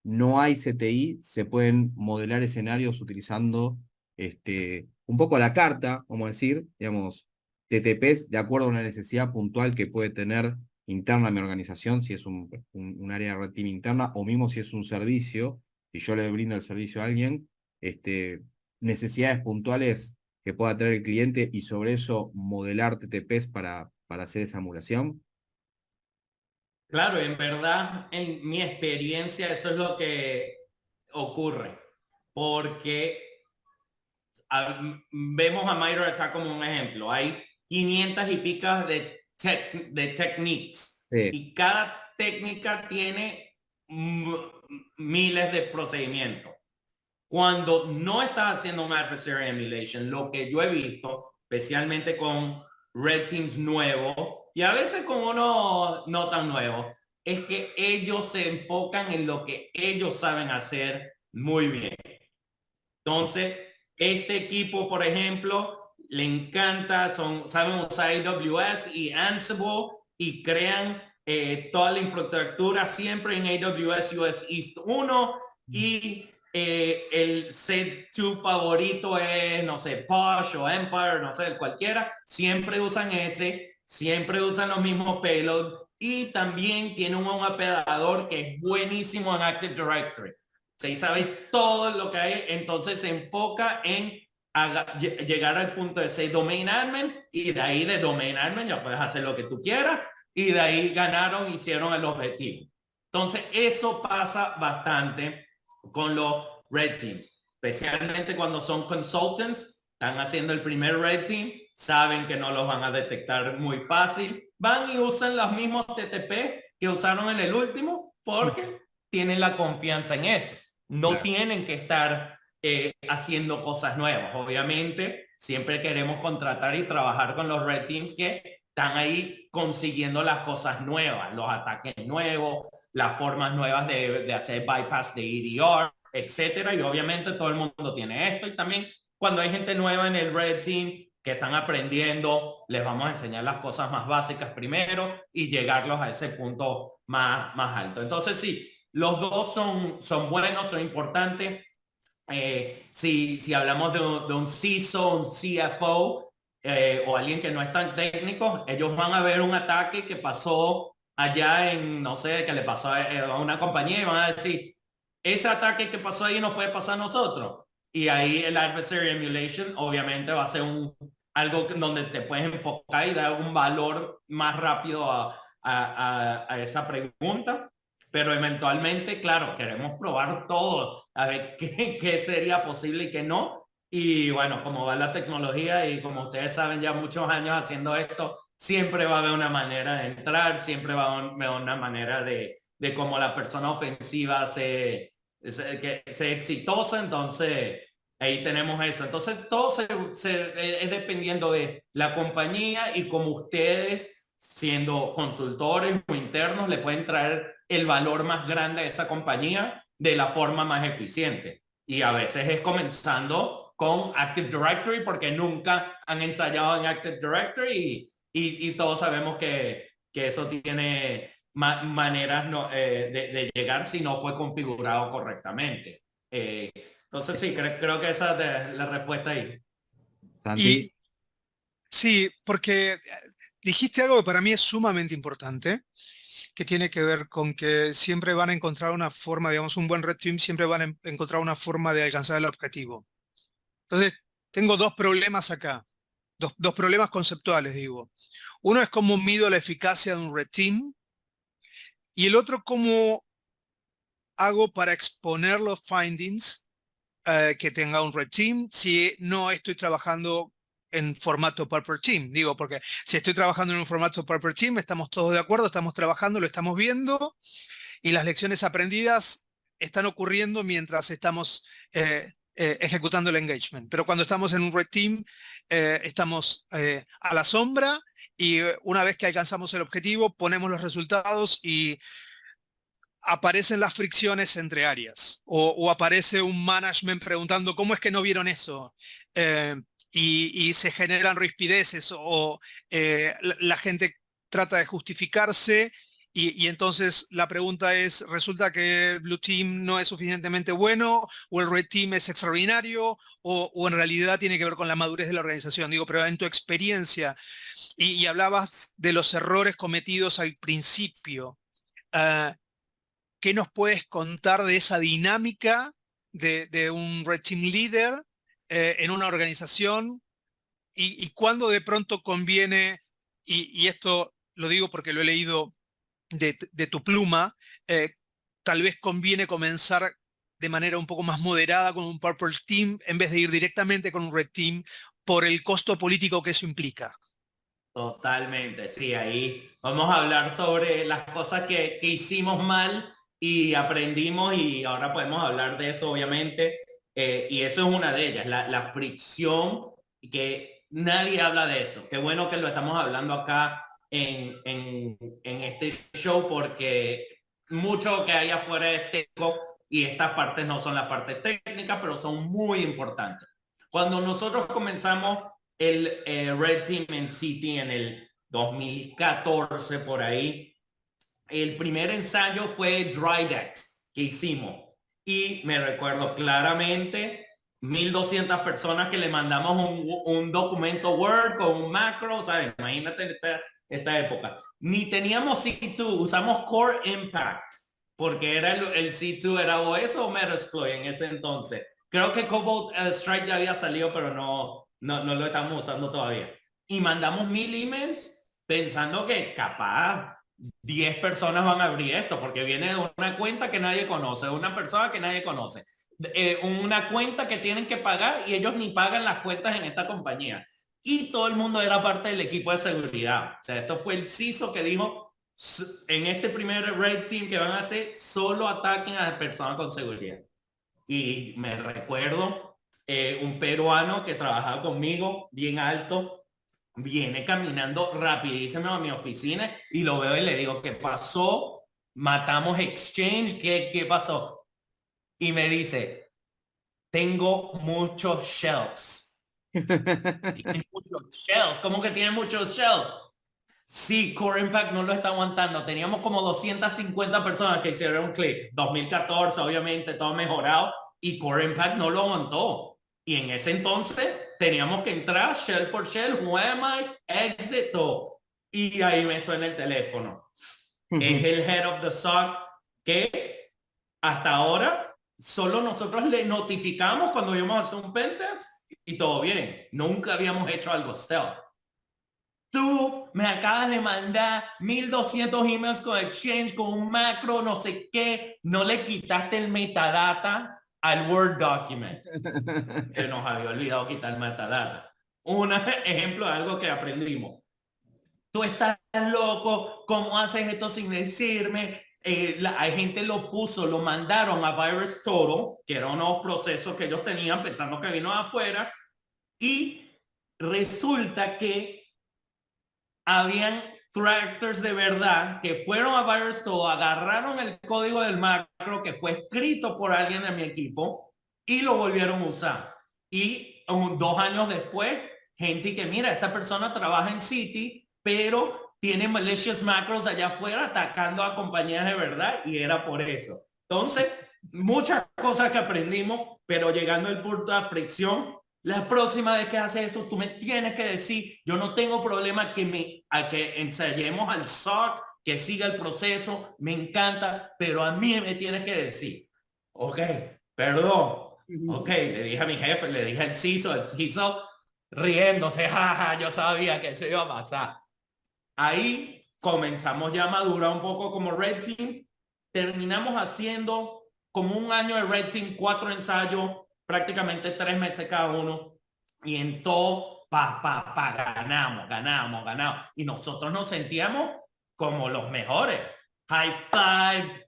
no hay CTI, se pueden modelar escenarios utilizando un poco a la carta, vamos a decir, digamos, TTPs de acuerdo a una necesidad puntual que puede tener interna mi organización, si es un área de Red Team interna, o mismo si es un servicio, si yo le brindo el servicio a alguien, necesidades puntuales que pueda tener el cliente y sobre eso modelar TTPs para hacer esa emulación. Claro, en verdad, en mi experiencia, eso es lo que ocurre, porque vemos a MITRE acá como un ejemplo. Hay 500 y picas de techniques Sí. y cada técnica tiene miles de procedimientos. Cuando no estás haciendo un adversary emulation, lo que yo he visto, especialmente con Red Teams nuevos y a veces con uno no tan nuevo, es que ellos se enfocan en lo que ellos saben hacer muy bien. Entonces, este equipo, por ejemplo, le encanta, saben usar AWS y Ansible y crean toda la infraestructura siempre en AWS US East 1 y el set2 favorito es, no sé, Posh o Empire, no sé, cualquiera. Siempre usan ese, siempre usan los mismos payloads y también tiene un operador que es buenísimo en Active Directory. Si sabes todo lo que hay, entonces se enfoca en llegar al punto de ser domain admin y de ahí de domain admin ya puedes hacer lo que tú quieras y de ahí hicieron el objetivo. Entonces eso pasa bastante con los red teams, especialmente cuando son consultants, están haciendo el primer red team, saben que no los van a detectar muy fácil, van y usan los mismos TTP que usaron en el último porque tienen la confianza en eso. No Claro. tienen que estar haciendo cosas nuevas. Obviamente, siempre queremos contratar y trabajar con los Red Teams que están ahí consiguiendo las cosas nuevas, los ataques nuevos, las formas nuevas de hacer bypass de EDR, etcétera. Y obviamente todo el mundo tiene esto. Y también cuando hay gente nueva en el Red Team que están aprendiendo, les vamos a enseñar las cosas más básicas primero y llegarlos a ese punto más alto. Entonces sí, los dos son buenos, son importantes. Si hablamos de un CISO, un CFO o alguien que no es tan técnico, ellos van a ver un ataque que pasó allá en, no sé, que le pasó a una compañía y van a decir, ese ataque que pasó ahí nos puede pasar a nosotros. Y ahí el adversary emulation obviamente va a ser algo donde te puedes enfocar y dar un valor más rápido a esa pregunta. Pero eventualmente, claro, queremos probar todo, a ver qué sería posible y qué no. Y bueno, como va la tecnología y como ustedes saben ya muchos años haciendo esto, siempre va a haber una manera de entrar, siempre va a haber una manera de cómo la persona ofensiva que sea exitosa. Entonces, ahí tenemos eso. Entonces, todo es dependiendo de la compañía y como ustedes, siendo consultores o internos, le pueden traer el valor más grande a esa compañía de la forma más eficiente. Y a veces es comenzando con Active Directory porque nunca han ensayado en Active Directory y todos sabemos que eso tiene maneras de llegar si no fue configurado correctamente. Entonces sí, creo que esa es la respuesta ahí. Santi. Y sí, porque dijiste algo que para mí es sumamente importante, que tiene que ver con que siempre van a encontrar una forma, digamos, un buen red team siempre van a encontrar una forma de alcanzar el objetivo. Entonces, tengo dos problemas acá, dos problemas conceptuales, digo. Uno es cómo mido la eficacia de un red team y el otro cómo hago para exponer los findings que tenga un red team si no estoy trabajando en formato Purple Team. Digo, porque si estoy trabajando en un formato Purple Team, estamos todos de acuerdo, estamos trabajando, lo estamos viendo y las lecciones aprendidas están ocurriendo mientras estamos ejecutando el engagement. Pero cuando estamos en un red team, estamos a la sombra y una vez que alcanzamos el objetivo, ponemos los resultados y aparecen las fricciones entre áreas o aparece un management preguntando cómo es que no vieron eso y se generan rispideces o la gente trata de justificarse y entonces la pregunta es, resulta que el Blue Team no es suficientemente bueno o el Red Team es extraordinario o en realidad tiene que ver con la madurez de la organización. Digo, pero en tu experiencia y hablabas de los errores cometidos al principio. ¿Qué nos puedes contar de esa dinámica de un Red Team Leader en una organización y cuándo de pronto conviene, y esto lo digo porque lo he leído de tu pluma, tal vez conviene comenzar de manera un poco más moderada con un Purple Team en vez de ir directamente con un Red Team por el costo político que eso implica? Totalmente, sí, ahí vamos a hablar sobre las cosas que hicimos mal y aprendimos y ahora podemos hablar de eso, obviamente, y eso es una de ellas, la fricción, que nadie habla de eso. Qué bueno que lo estamos hablando acá en este show porque mucho que hay afuera es técnico y estas partes no son la parte técnica, pero son muy importantes. Cuando nosotros comenzamos el Red Team en City en el 2014 por ahí, el primer ensayo fue Drydex que hicimos y me recuerdo claramente 1200 personas que le mandamos un documento Word con un macro, ¿sabes? Imagínate esta época. Ni teníamos C2, usamos Core Impact porque era el C2 era OS o Metasploit en ese entonces. Creo que Cobalt Strike ya había salido, pero no lo estamos usando todavía. Y mandamos 1000 emails pensando que capaz 10 personas van a abrir esto, porque viene de una cuenta que nadie conoce, una persona que nadie conoce, una cuenta que tienen que pagar y ellos ni pagan las cuentas en esta compañía. Y todo el mundo era parte del equipo de seguridad. O sea, esto fue el CISO que dijo, en este primer Red Team que van a hacer, solo ataquen a personas con seguridad. Y me recuerdo un peruano que trabajaba conmigo, bien alto, viene caminando rapidísimo a mi oficina y lo veo y le digo, ¿qué pasó? Matamos Exchange, ¿qué pasó? Y me dice, tengo muchos shells. Tienes muchos shells. ¿Cómo que tienes muchos shells? Sí, Core Impact no lo está aguantando. Teníamos como 250 personas que hicieron un clic. 2014, obviamente, todo mejorado. Y Core Impact no lo aguantó. Y en ese entonces teníamos que entrar shell por shell, who am I, exit, todo. Y ahí me suena el teléfono. Es el head of the SOC que hasta ahora solo nosotros le notificamos cuando íbamos a hacer un pentest y todo bien. Nunca habíamos hecho algo stealth. Tú me acabas de mandar 1200 emails con Exchange, con un macro, no sé qué. No le quitaste el metadata al Word document. Que nos había olvidado quitar el metadata. Un ejemplo de algo que aprendimos. Tú estás loco, ¿cómo haces esto sin decirme? Hay gente lo puso, lo mandaron a VirusTotal, que eran unos procesos que ellos tenían pensando que vino de afuera, y resulta que habían threaters de verdad que fueron a VirusTotal, agarraron el código del macro que fue escrito por alguien de mi equipo y lo volvieron a usar. Y 2 años después, gente que mira, esta persona trabaja en Citi, pero tiene malicious macros allá afuera atacando a compañías de verdad y era por eso. Entonces, muchas cosas que aprendimos, pero llegando al punto de fricción, la próxima vez que haces eso, tú me tienes que decir, yo no tengo problema que ensayemos al SOC, que siga el proceso, me encanta, pero a mí me tienes que decir, ok, perdón, ok, le dije a mi jefe, le dije al CISO riéndose, jaja, yo sabía que eso iba a pasar. Ahí comenzamos ya a madurar un poco como Red Team, terminamos haciendo como 1 año de Red Team, 4 ensayos, prácticamente 3 meses cada uno, y en todo, ganamos. Y nosotros nos sentíamos como los mejores. High five,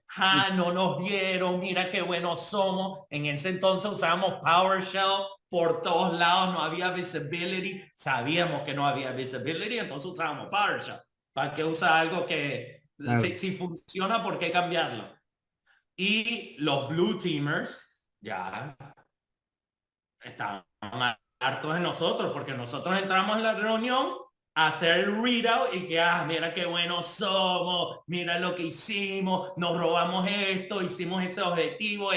no nos vieron, mira qué buenos somos. En ese entonces usábamos PowerShell por todos lados, no había visibility, sabíamos que no había visibility, entonces usábamos PowerShell. ¿Para qué usar algo que si funciona, por qué cambiarlo? Y los Blue Teamers ya estaban hartos de nosotros, porque nosotros entramos en la reunión a hacer el readout y que, mira qué buenos somos, mira lo que hicimos, nos robamos esto, hicimos ese objetivo,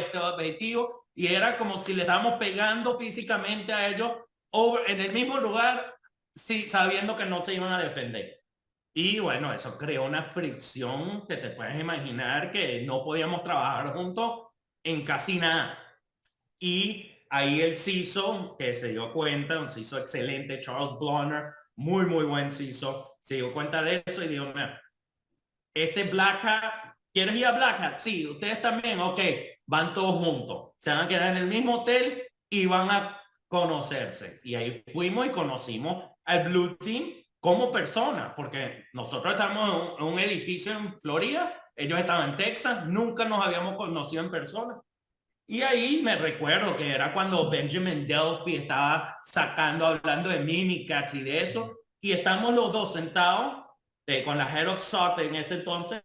y era como si le estábamos pegando físicamente a ellos en el mismo lugar, sí, sabiendo que no se iban a defender. Y bueno, eso creó una fricción que te puedes imaginar que no podíamos trabajar juntos en casi nada. Y ahí el CISO, que se dio cuenta, un CISO excelente, Charles Blonner, muy buen CISO, se dio cuenta de eso y dijo, mira, este Black Hat, ¿quieres ir a Black Hat? Sí, ustedes también, ok, van todos juntos, se van a quedar en el mismo hotel y van a conocerse. Y ahí fuimos y conocimos al Blue Team como persona, porque nosotros estamos en un edificio en Florida, ellos estaban en Texas, nunca nos habíamos conocido en persona. Y ahí me recuerdo que era cuando Benjamin Delphi estaba hablando de Mimikatz y de eso, y estamos los dos sentados con la Head of SOC en ese entonces.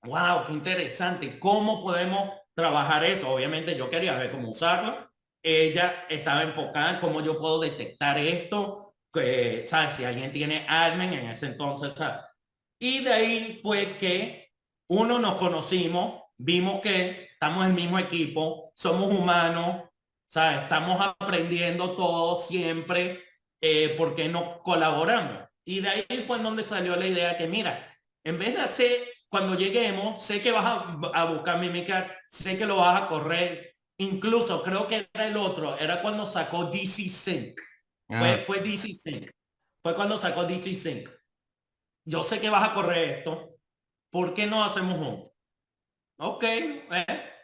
Wow, qué interesante, ¿cómo podemos trabajar eso? Obviamente yo quería ver cómo usarlo. Ella estaba enfocada en cómo yo puedo detectar esto, que, ¿sabes? Si alguien tiene admin en ese entonces, ¿sabes? Y de ahí fue que nos conocimos, vimos que estamos en el mismo equipo, somos humanos, ¿sabes? Estamos aprendiendo todo siempre, ¿por qué no colaboramos? Y de ahí fue en donde salió la idea que, mira, en vez de hacer, cuando lleguemos, sé que vas a buscar Mimikatz, sé que lo vas a correr, incluso creo que era el otro, era cuando sacó DC Sync. Fue DC Sync. Fue cuando sacó DC Sync. Yo sé que vas a correr esto, ¿por qué no hacemos juntos? Ok,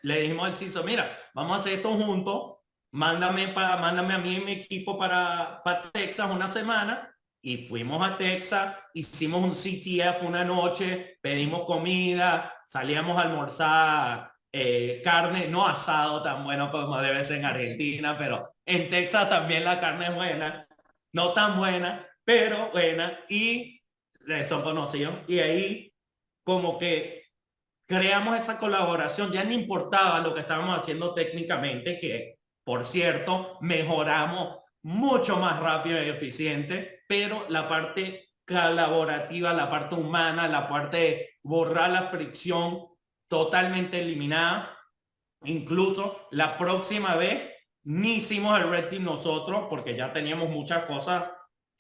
le dijimos al CISO, mira, vamos a hacer esto juntos, mándame a mí y mi equipo para Texas una semana, y fuimos a Texas, hicimos un CTF una noche, pedimos comida, salíamos a almorzar carne, no asado tan bueno como debe ser en Argentina, pero en Texas también la carne es buena, no tan buena, pero buena, y son conocidos. Y ahí como que creamos esa colaboración, ya no importaba lo que estábamos haciendo técnicamente, que por cierto, mejoramos mucho más rápido y eficiente, pero la parte colaborativa, la parte humana, la parte de borrar la fricción totalmente eliminada. Incluso la próxima vez ni hicimos el Red Team nosotros porque ya teníamos muchas cosas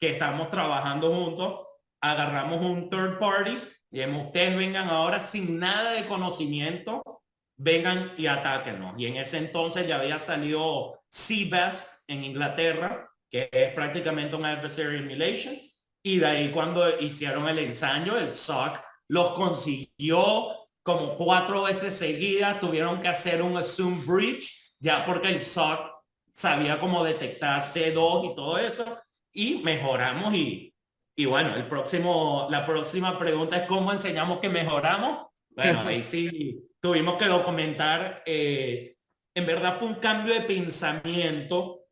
que estamos trabajando juntos. Agarramos un third party y ustedes vengan ahora sin nada de conocimiento, vengan y atáquenos. Y en ese entonces ya había salido Seabest en Inglaterra, que es prácticamente un adversary emulation. Y de ahí cuando hicieron el ensayo, el SOC los consiguió como 4 veces seguidas, tuvieron que hacer un assume breach, ya porque el SOC sabía cómo detectar C2 y todo eso, y mejoramos y bueno, la próxima pregunta es cómo enseñamos que mejoramos. Bueno, ahí sí tuvimos que documentar, en verdad fue un cambio de pensamiento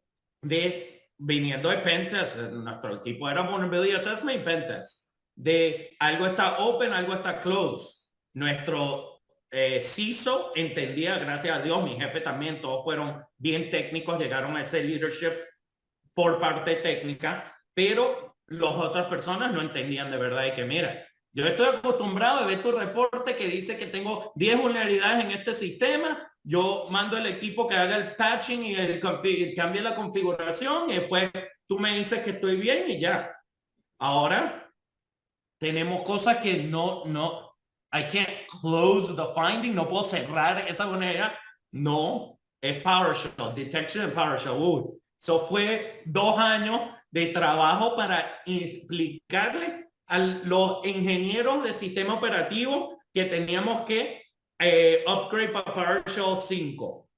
viniendo de Pentest, nuestro equipo era Vulnerability Assessment y Pentest, de algo está open, algo está closed. Nuestro CISO entendía, gracias a Dios, mi jefe también, todos fueron bien técnicos, llegaron a ese leadership por parte técnica, pero las otras personas no entendían de verdad y que mira, yo estoy acostumbrado a ver tu reporte que dice que tengo 10 vulnerabilidades en este sistema, yo mando el equipo que haga el patching y cambie la configuración y después tú me dices que estoy bien y ya. Ahora tenemos cosas que no, I can't close the finding, no puedo cerrar esa vulnerabilidad. No, es PowerShell, detection de PowerShell. Eso fue 2 años de trabajo para explicarle a los ingenieros de sistema operativo que teníamos que upgrade para PowerShell 5,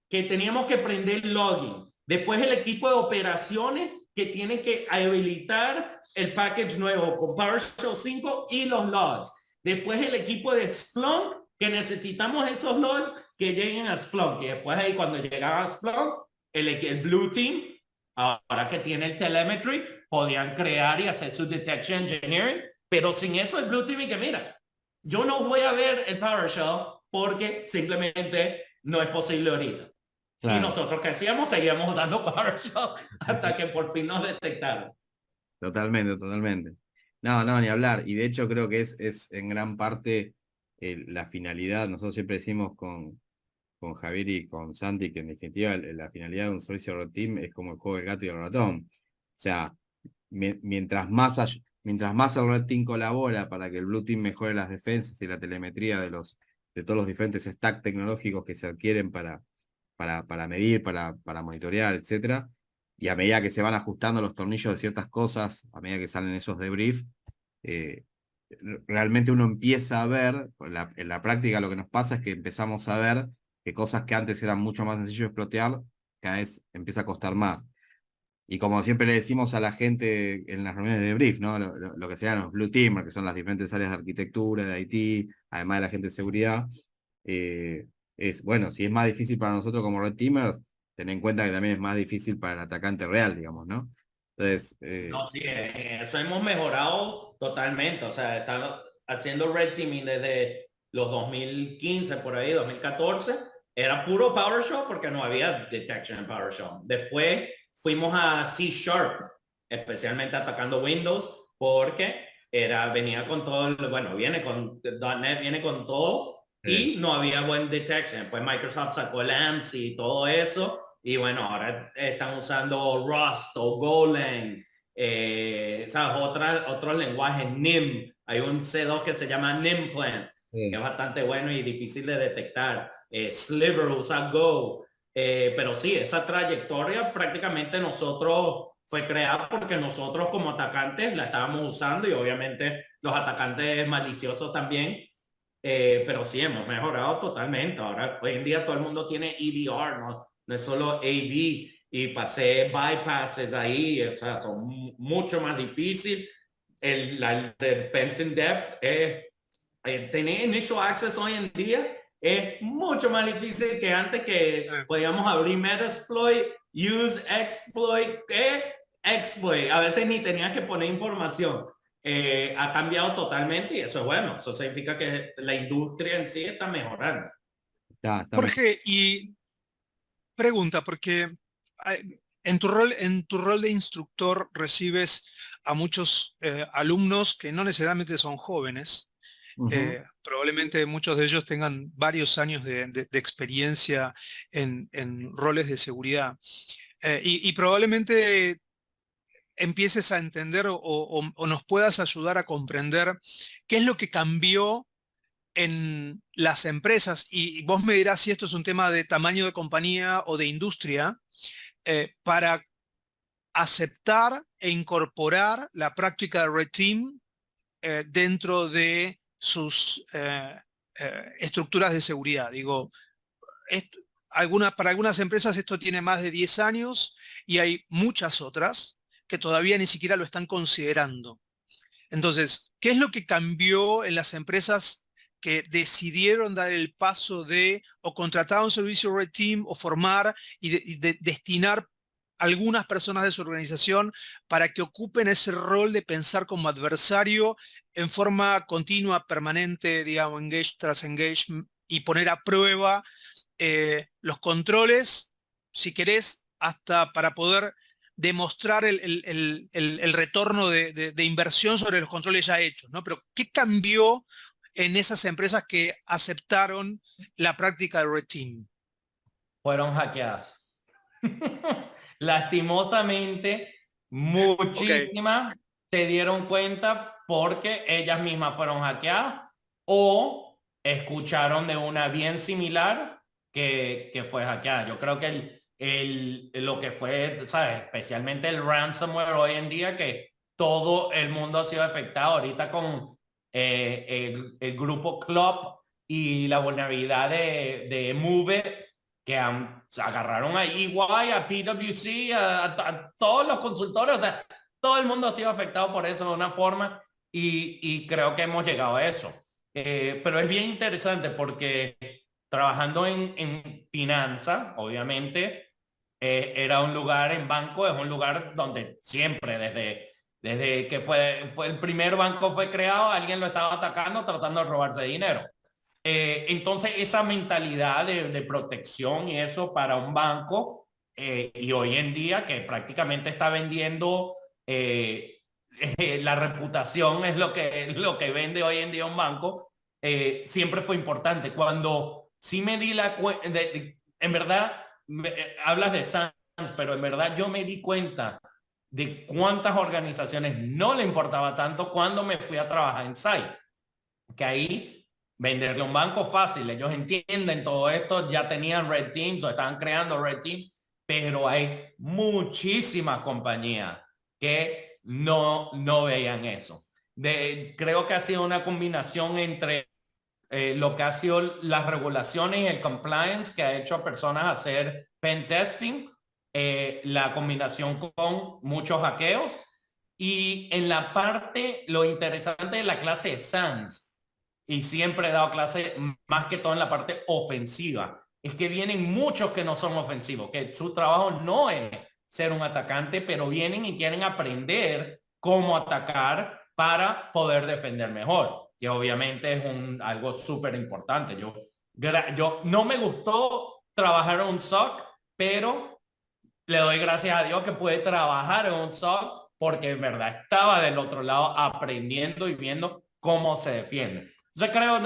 que teníamos que prender login. Después el equipo de operaciones que tiene que habilitar el package nuevo con PowerShell 5 y los logs. Después el equipo de Splunk, que necesitamos esos logs que lleguen a Splunk. Y después ahí cuando llegaba a Splunk, el Blue Team, ahora que tiene el telemetry, podían crear y hacer su detection engineering. Pero sin eso el Blue Team y que mira, yo no voy a ver el PowerShell porque simplemente no es posible ahorita. Claro. Y nosotros que hacíamos, seguíamos usando PowerShell hasta que por fin nos detectaron. Totalmente, totalmente. No, ni hablar. Y de hecho creo que es en gran parte la finalidad. Nosotros siempre decimos con Javier y con Santi que en definitiva la finalidad de un servicio Red Team es como el juego del gato y el ratón. O sea, mientras más el Red Team colabora para que el Blue Team mejore las defensas y la telemetría de todos los diferentes stacks tecnológicos que se adquieren para medir, para monitorear, etcétera. Y a medida que se van ajustando los tornillos de ciertas cosas, a medida que salen esos debrief, realmente uno empieza a ver, en la práctica lo que nos pasa es que empezamos a ver que cosas que antes eran mucho más sencillo de explotar, cada vez empieza a costar más. Y como siempre le decimos a la gente en las reuniones de debrief, ¿no? Lo que serían los Blue Teamers, que son las diferentes áreas de arquitectura, de IT, además de la gente de seguridad, es, bueno, si es más difícil para nosotros como Red Teamers, ten en cuenta que también es más difícil para el atacante real, digamos, ¿no? Entonces... No, sí, eso hemos mejorado totalmente. O sea, estamos haciendo Red Teaming desde los 2015, por ahí, 2014. Era puro PowerShell porque no había detection en PowerShell. Después fuimos a C#, especialmente atacando Windows, porque venía con todo, bueno, viene con .NET, viene con todo, y no había buen detection. Pues Microsoft sacó el AMS y todo eso. Y bueno, ahora están usando Rust o Golang, ¿sabes? Otros lenguajes, NIM. Hay un C2 que se llama NIMPlan, que es bastante bueno y difícil de detectar. Sliver usa Go. Pero sí, esa trayectoria prácticamente fue creada porque nosotros como atacantes la estábamos usando y obviamente los atacantes maliciosos también. Pero sí, hemos mejorado totalmente. Ahora, hoy en día todo el mundo tiene EDR, ¿no? No es solo AD, y pasé bypasses ahí, o sea, son mucho más difícil. El defense in depth, tener initial access hoy en día es mucho más difícil que antes, que podíamos abrir Metasploit, use exploit, exploit. A veces ni tenías que poner información. Ha cambiado totalmente y eso es bueno. Eso significa que la industria en sí está mejorando. Está Jorge, y pregunta, porque en tu rol de instructor recibes a muchos alumnos que no necesariamente son jóvenes. Probablemente muchos de ellos tengan varios años de experiencia en roles de seguridad. Y probablemente empieces a entender o nos puedas ayudar a comprender qué es lo que cambió en las empresas. Y vos me dirás si esto es un tema de tamaño de compañía o de industria, para aceptar e incorporar la práctica de Red Team dentro de sus estructuras de seguridad. Digo, para algunas empresas esto tiene más de 10 años y hay muchas otras que todavía ni siquiera lo están considerando. Entonces, ¿qué es lo que cambió en las empresas que decidieron dar el paso de o contratar un servicio Red Team o formar y destinar algunas personas de su organización para que ocupen ese rol de pensar como adversario en forma continua, permanente, digamos, engage tras engage, y poner a prueba los controles, si querés, hasta para poder demostrar el retorno de inversión sobre los controles ya hechos, ¿no? Pero ¿qué cambió en esas empresas que aceptaron la práctica de Red Team? Fueron hackeadas. Lastimosamente, Ok, muchísimas se dieron cuenta porque ellas mismas fueron hackeadas o escucharon de una bien similar que fue hackeada. Yo creo que lo que fue, ¿sabes? Especialmente el ransomware hoy en día, que todo el mundo ha sido afectado ahorita con el grupo Club y la vulnerabilidad de Move, que agarraron a EY, a PwC, a todos los consultores, o sea, todo el mundo ha sido afectado por eso de una forma y creo que hemos llegado a eso. Pero es bien interesante porque trabajando en finanza, obviamente, era un lugar en banco, es un lugar donde siempre, desde que fue el primer banco fue creado, alguien lo estaba atacando tratando de robarse dinero. Entonces esa mentalidad de protección y eso para un banco, y hoy en día que prácticamente está vendiendo la reputación, es lo que vende hoy en día un banco, siempre fue importante. Cuando sí me di la cuenta, en verdad, hablas de SANS, pero en verdad yo me di cuenta de cuántas organizaciones no le importaba tanto cuando me fui a trabajar en SAI, que ahí venderle un banco fácil, ellos entienden todo esto, ya tenían Red Teams o estaban creando Red Teams, pero hay muchísimas compañías que no veían eso. Creo que ha sido una combinación entre lo que ha sido las regulaciones y el compliance que ha hecho a personas hacer pen testing, la combinación con muchos hackeos y en la parte, lo interesante de la clase de SANS, y siempre he dado clase más que todo en la parte ofensiva, es que vienen muchos que no son ofensivos, que su trabajo no es ser un atacante, pero vienen y quieren aprender cómo atacar para poder defender mejor, que obviamente es algo súper importante. Yo no me gustó trabajar en un SOC, pero le doy gracias a Dios que pude trabajar en un SOC porque en verdad estaba del otro lado aprendiendo y viendo cómo se defiende. Entonces creo,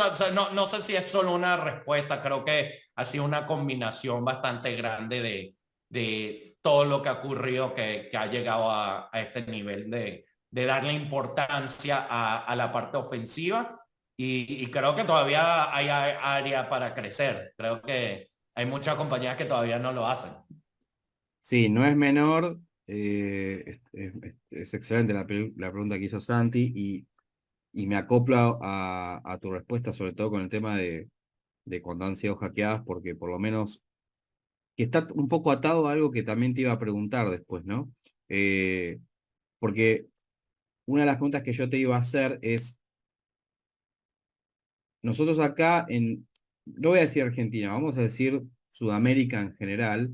no sé si es solo una respuesta, creo que ha sido una combinación bastante grande de todo lo que ha ocurrido que ha llegado a este nivel de darle importancia a la parte ofensiva y creo que todavía hay área para crecer. Creo que hay muchas compañías que todavía no lo hacen. Sí, no es menor. Es excelente la pregunta que hizo Santi y me acoplo a tu respuesta, sobre todo con el tema de cuando han sido hackeadas, porque por lo menos que está un poco atado a algo que también te iba a preguntar después, ¿no? Porque una de las preguntas que yo te iba a hacer es, nosotros acá no voy a decir Argentina, vamos a decir Sudamérica en general,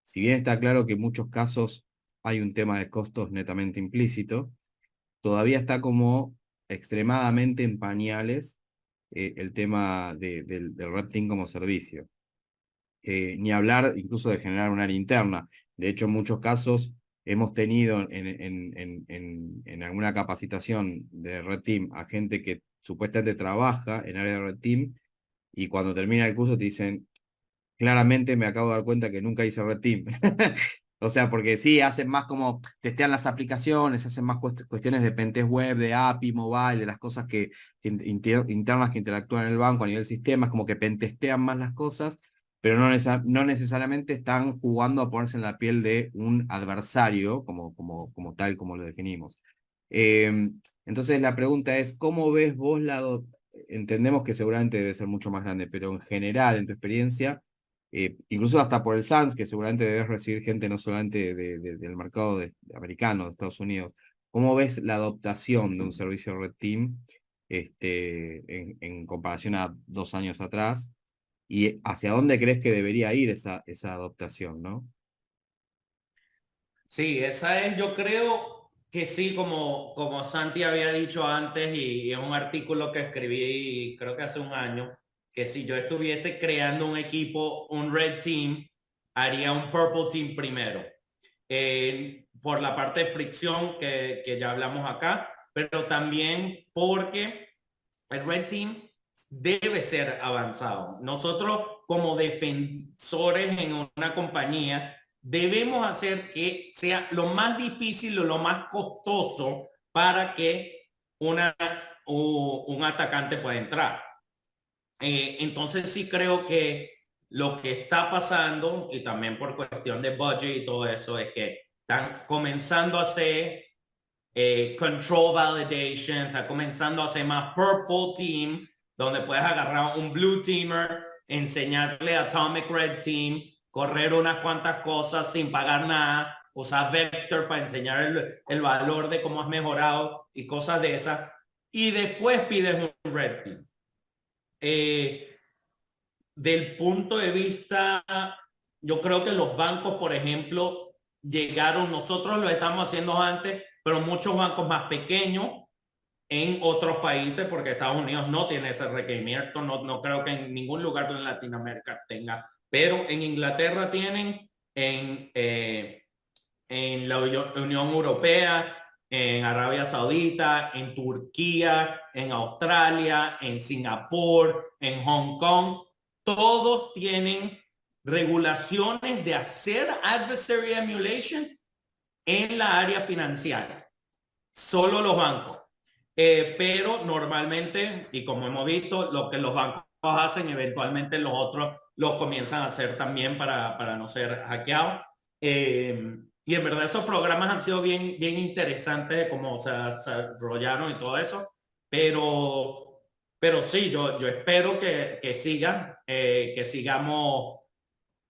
si bien está claro que en muchos casos hay un tema de costos netamente implícito, todavía está como extremadamente en pañales el tema del Red Team como servicio. Ni hablar incluso de generar un área interna. De hecho, en muchos casos hemos tenido en alguna capacitación de Red Team a gente que supuestamente trabaja en área de Red Team y cuando termina el curso te dicen, claramente me acabo de dar cuenta que nunca hice Red Team. O sea, porque sí, hacen más como, testean las aplicaciones, hacen más cuestiones de pentest web, de API, mobile, de las cosas internas que interactúan en el banco a nivel sistema, es como que pentestean más las cosas, pero no necesariamente están jugando a ponerse en la piel de un adversario, como tal, como lo definimos. Eh, entonces la pregunta es, ¿cómo ves vos entendemos que seguramente debe ser mucho más grande, pero en general, en tu experiencia, incluso hasta por el SANS, que seguramente debes recibir gente no solamente del mercado americano, de Estados Unidos. ¿Cómo ves la adoptación de un servicio Red Team en comparación a 2 años atrás? ¿Y hacia dónde crees que debería ir esa adoptación, no? Sí, esa es, yo creo que sí, como Santi había dicho antes y en un artículo que escribí creo que hace un año, que si yo estuviese creando un equipo, un Red Team, haría un Purple Team primero. Por la parte de fricción que ya hablamos acá, pero también porque el Red Team debe ser avanzado. Nosotros como defensores en una compañía debemos hacer que sea lo más difícil o lo más costoso para que un atacante pueda entrar. Entonces sí creo que lo que está pasando, y también por cuestión de budget y todo eso, es que están comenzando a hacer control validation, está comenzando a hacer más purple team, donde puedes agarrar un blue teamer, enseñarle a Atomic Red Team, correr unas cuantas cosas sin pagar nada, usar Vector para enseñar el valor de cómo has mejorado y cosas de esas, y después pides un Red Team. Del punto de vista, yo creo que los bancos, por ejemplo, llegaron, nosotros lo estamos haciendo antes, pero muchos bancos más pequeños en otros países, porque Estados Unidos no tiene ese requerimiento, no creo que en ningún lugar de Latinoamérica tenga, pero en Inglaterra tienen, en la Unión Europea, en Arabia Saudita, en Turquía, en Australia, en Singapur, en Hong Kong, todos tienen regulaciones de hacer adversary emulation en la área financiera. Solo los bancos. Pero normalmente, y como hemos visto, lo que los bancos hacen, eventualmente los otros los comienzan a hacer también para no ser hackeados. Y en verdad esos programas han sido bien interesantes de cómo se desarrollaron y todo eso. Pero sí, yo espero que sigan, que sigamos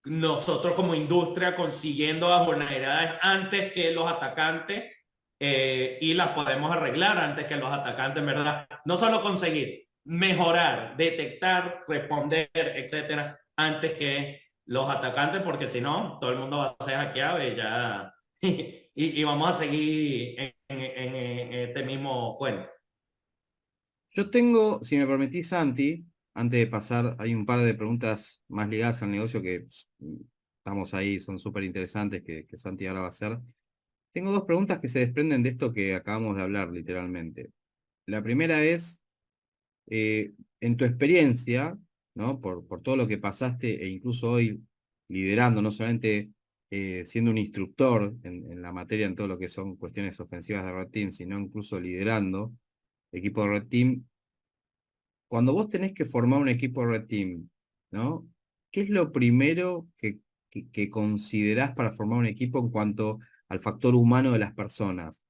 nosotros como industria consiguiendo las vulnerabilidades antes que los atacantes, y las podemos arreglar antes que los atacantes, ¿verdad? No solo conseguir, mejorar, detectar, responder, etcétera, antes que los atacantes, porque si no, todo el mundo va a ser hackeado y ya, y vamos a seguir en este mismo cuento. Yo tengo, si me permitís, Santi, antes de pasar, hay un par de preguntas más ligadas al negocio que estamos ahí, son súper interesantes que Santi ahora va a hacer. Tengo dos preguntas que se desprenden de esto que acabamos de hablar, literalmente. La primera es, en tu experiencia, ¿no? Por todo lo que pasaste e incluso hoy liderando, no solamente siendo un instructor en la materia, en todo lo que son cuestiones ofensivas de Red Team, sino incluso liderando equipo de Red Team, cuando vos tenés que formar un equipo de Red Team, ¿no? ¿Qué es lo primero que considerás para formar un equipo en cuanto al factor humano de las personas?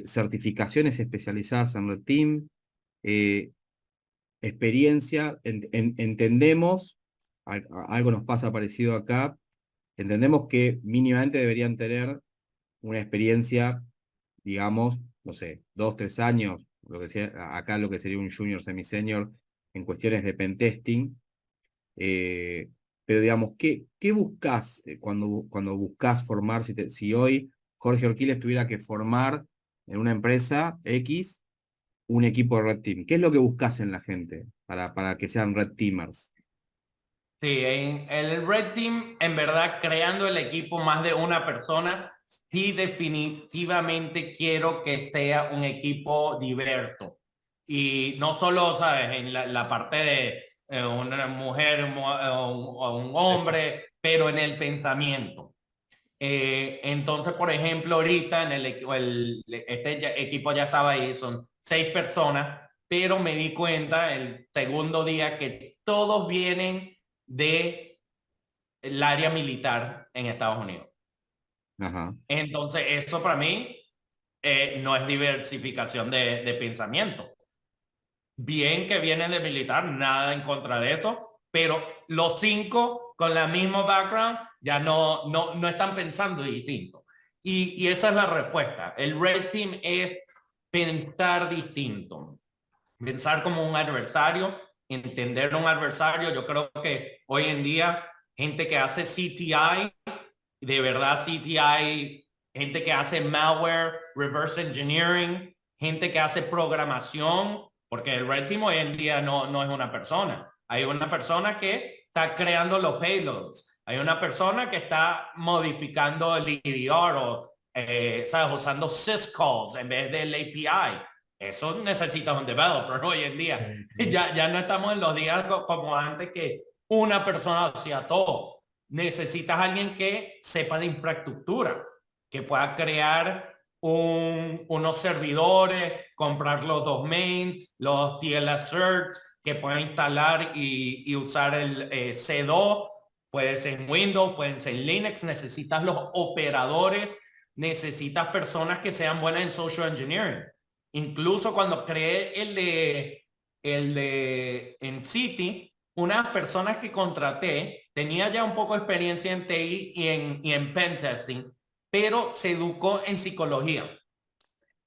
Certificaciones especializadas en Red Team, eh, experiencia, entendemos, algo nos pasa parecido acá, entendemos que mínimamente deberían tener una experiencia, digamos, no sé, 2, 3 años, acá lo que sería un junior semi-senior en cuestiones de pentesting, Pero digamos, ¿qué buscas cuando buscas formar? Si hoy Jorge Orquiles tuviera que formar en una empresa X un equipo de Red Team, ¿qué es lo que buscas en la gente para que sean Red Teamers? Sí, en el Red Team, en verdad, creando el equipo más de una persona, sí definitivamente quiero que sea un equipo diverso. Y no solo, ¿sabes? En la parte de una mujer o un hombre, pero en el pensamiento. Entonces, por ejemplo, ahorita en equipo ya estaba ahí, son 6 personas, pero me di cuenta el segundo día que todos vienen de el área militar en Estados Unidos. Ajá. Entonces, esto para mí no es diversificación de pensamiento. Bien que vienen de militar, nada en contra de esto, pero los 5 con la misma background ya no están pensando distinto. Y esa es la respuesta. El Red Team es pensar distinto, pensar como un adversario, entender un adversario. Yo creo que hoy en día gente que hace CTI, de verdad CTI, gente que hace malware, reverse engineering, gente que hace programación, porque el Red Team hoy en día no es una persona. Hay una persona que está creando los payloads. Hay una persona que está modificando el EDR o ¿sabes? Usando syscalls en vez del API. Eso necesita un developer hoy en día. Ya no estamos en los días como antes que una persona hacía todo. Necesitas a alguien que sepa de infraestructura, que pueda crear unos servidores, comprar los domains, los TLS certs, que pueda instalar y usar el C2. Puede ser en Windows, pueden ser en Linux. Necesitas los operadores, necesitas personas que sean buenas en social engineering. Incluso cuando creé el de en City, unas personas que contraté tenía ya un poco de experiencia en TI y en pen testing, pero se educó en psicología.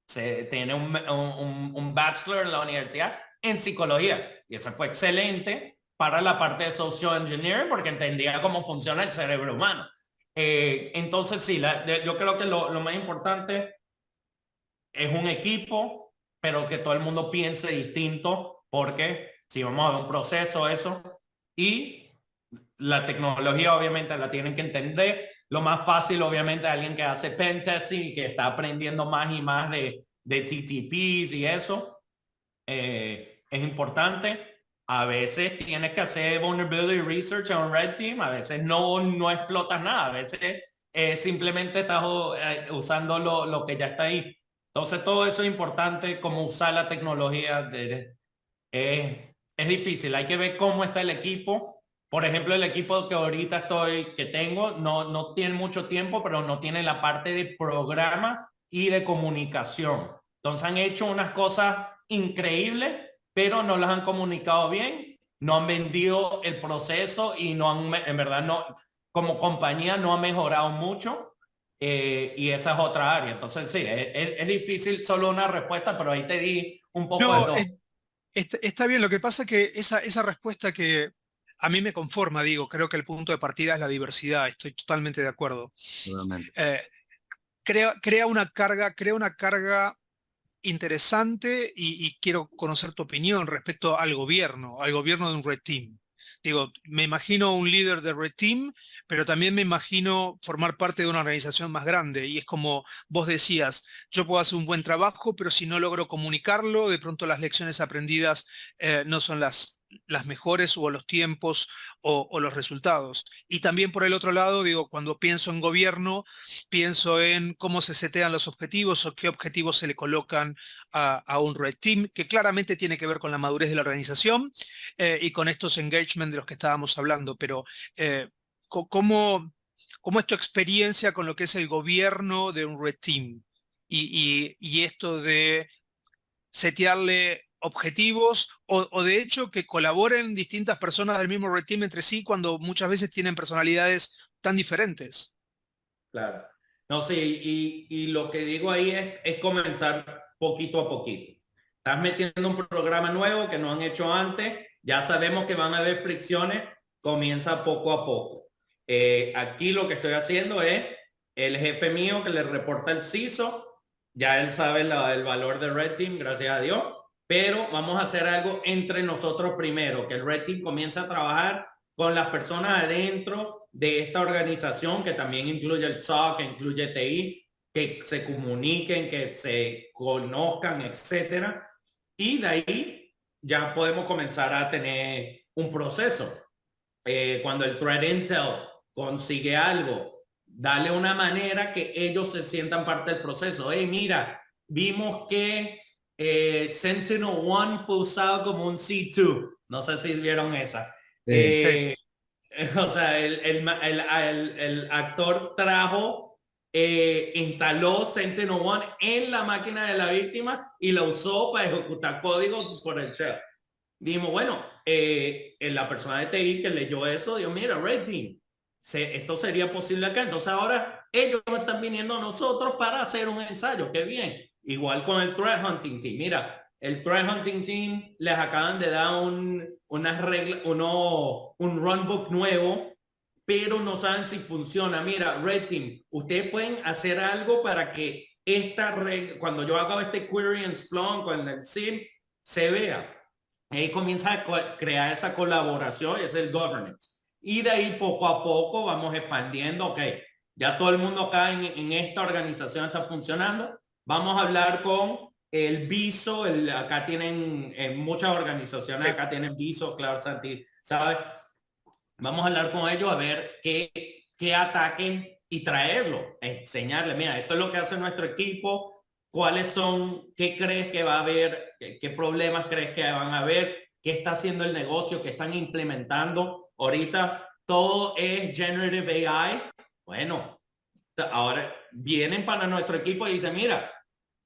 Tiene un bachelor en la universidad en psicología y eso fue excelente para la parte de social engineering porque entendía cómo funciona el cerebro humano. Entonces sí, yo creo que lo más importante es un equipo, pero que todo el mundo piense distinto, porque si vamos a ver un proceso, eso, y la tecnología obviamente la tienen que entender. Lo más fácil, obviamente, alguien que hace pen testing, que está aprendiendo más y más de TTPs y eso, es importante. A veces tienes que hacer vulnerability research en un red team, a veces no explotas nada, a veces simplemente estás usando lo que ya está ahí. Entonces todo eso es importante, cómo usar la tecnología. Es difícil, hay que ver cómo está el equipo. Por ejemplo, el equipo que ahorita que tengo, no tiene mucho tiempo, pero no tiene la parte de programa y de comunicación. Entonces han hecho unas cosas increíbles, pero no las han comunicado bien, no han vendido el proceso y en verdad como compañía no ha mejorado mucho. Y esa es otra área. Entonces sí, es difícil solo una respuesta, pero ahí te di un poco de No, todo. está bien, lo que pasa que esa respuesta que a mí me conforma, digo, creo que el punto de partida es la diversidad, estoy totalmente de acuerdo. Realmente. Eh, crea crea una carga interesante y quiero conocer tu opinión respecto al gobierno de un Red Team. Digo, me imagino un líder de Red Team, pero también me imagino formar parte de una organización más grande. Y es como vos decías, yo puedo hacer un buen trabajo, pero si no logro comunicarlo, de pronto las lecciones aprendidas no son las mejores o los tiempos o los resultados. Y también por el otro lado, digo, cuando pienso en gobierno, pienso en cómo se setean los objetivos o qué objetivos se le colocan a un Red Team, que claramente tiene que ver con la madurez de la organización y con estos engagement de los que estábamos hablando. Pero, ¿cómo, cómo es tu experiencia con lo que es el gobierno de un Red Team? Y esto de setearle objetivos o de hecho que colaboren distintas personas del mismo Red Team entre sí cuando muchas veces tienen personalidades tan diferentes. Claro. No, sí, y lo que digo ahí es comenzar poquito a poquito. Estás metiendo un programa nuevo que no han hecho antes, ya sabemos que van a haber fricciones, comienza poco a poco. Aquí lo que estoy haciendo es el jefe mío que le reporta el CISO, ya él sabe el valor de Red Team, gracias a Dios, pero vamos a hacer algo entre nosotros primero, que el Red Team comience a trabajar con las personas adentro de esta organización, que también incluye el SOC, que incluye TI, que se comuniquen, que se conozcan, etcétera. Y de ahí ya podemos comenzar a tener un proceso. Cuando el Threat Intel consigue algo, dale una manera que ellos se sientan parte del proceso. Hey, mira, vimos que Sentinel-1 fue usado como un C2. No sé si vieron esa. Sí. O sea, el actor trajo, instaló Sentinel-1 en la máquina de la víctima y la usó para ejecutar códigos por el shell. Dijimos, bueno, la persona de TI que leyó eso, dijo, mira, Red Team, esto sería posible acá. Entonces ahora ellos están viniendo a nosotros para hacer un ensayo. Qué bien. Igual con el Threat Hunting Team. Mira, el Threat Hunting Team les acaban de dar unas reglas, un runbook nuevo, pero no saben si funciona. Mira, Red Team, ustedes pueden hacer algo para que esta regla, cuando yo haga este query en Splunk con el SIEM, se vea. Ahí comienza a crear esa colaboración, es el governance. Y de ahí poco a poco vamos expandiendo, ok, ya todo el mundo acá en esta organización está funcionando. Vamos a hablar con el BISO, acá tienen en muchas organizaciones, acá tienen BISO, Cloud Santi, ¿sabes? Vamos a hablar con ellos a ver qué ataquen y traerlo, enseñarle, mira, esto es lo que hace nuestro equipo, cuáles son, qué crees que va a haber, qué problemas crees que van a haber, qué está haciendo el negocio, qué están implementando. Ahorita todo es generative AI. Bueno, ahora vienen para nuestro equipo y dicen, mira,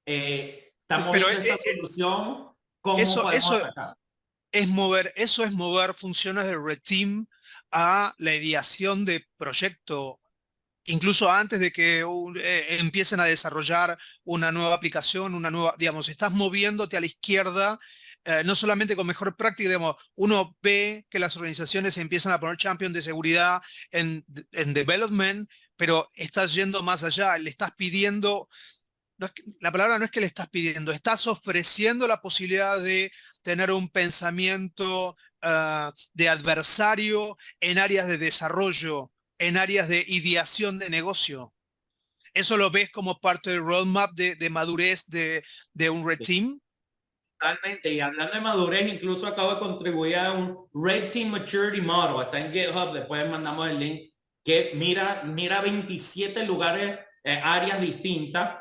estamos Pero viendo esta solución, ¿cómo podemos atacar? eso es mover funciones de Red Team a la ideación de proyecto, incluso antes de que empiecen a desarrollar una nueva aplicación, una nueva, digamos, estás moviéndote a la izquierda, no solamente con mejor práctica, digamos, uno ve que las organizaciones empiezan a poner champion de seguridad en development, pero estás yendo más allá, le estás pidiendo, la palabra no es que le estás pidiendo, estás ofreciendo la posibilidad de tener un pensamiento de adversario en áreas de desarrollo, en áreas de ideación de negocio. ¿Eso lo ves como parte del roadmap de madurez de un Red Team? Totalmente. Y hablando de madurez, incluso acabo de contribuir a un Red Team Maturity Model. Está en GitHub, después mandamos el link, que mira 27 lugares, áreas distintas.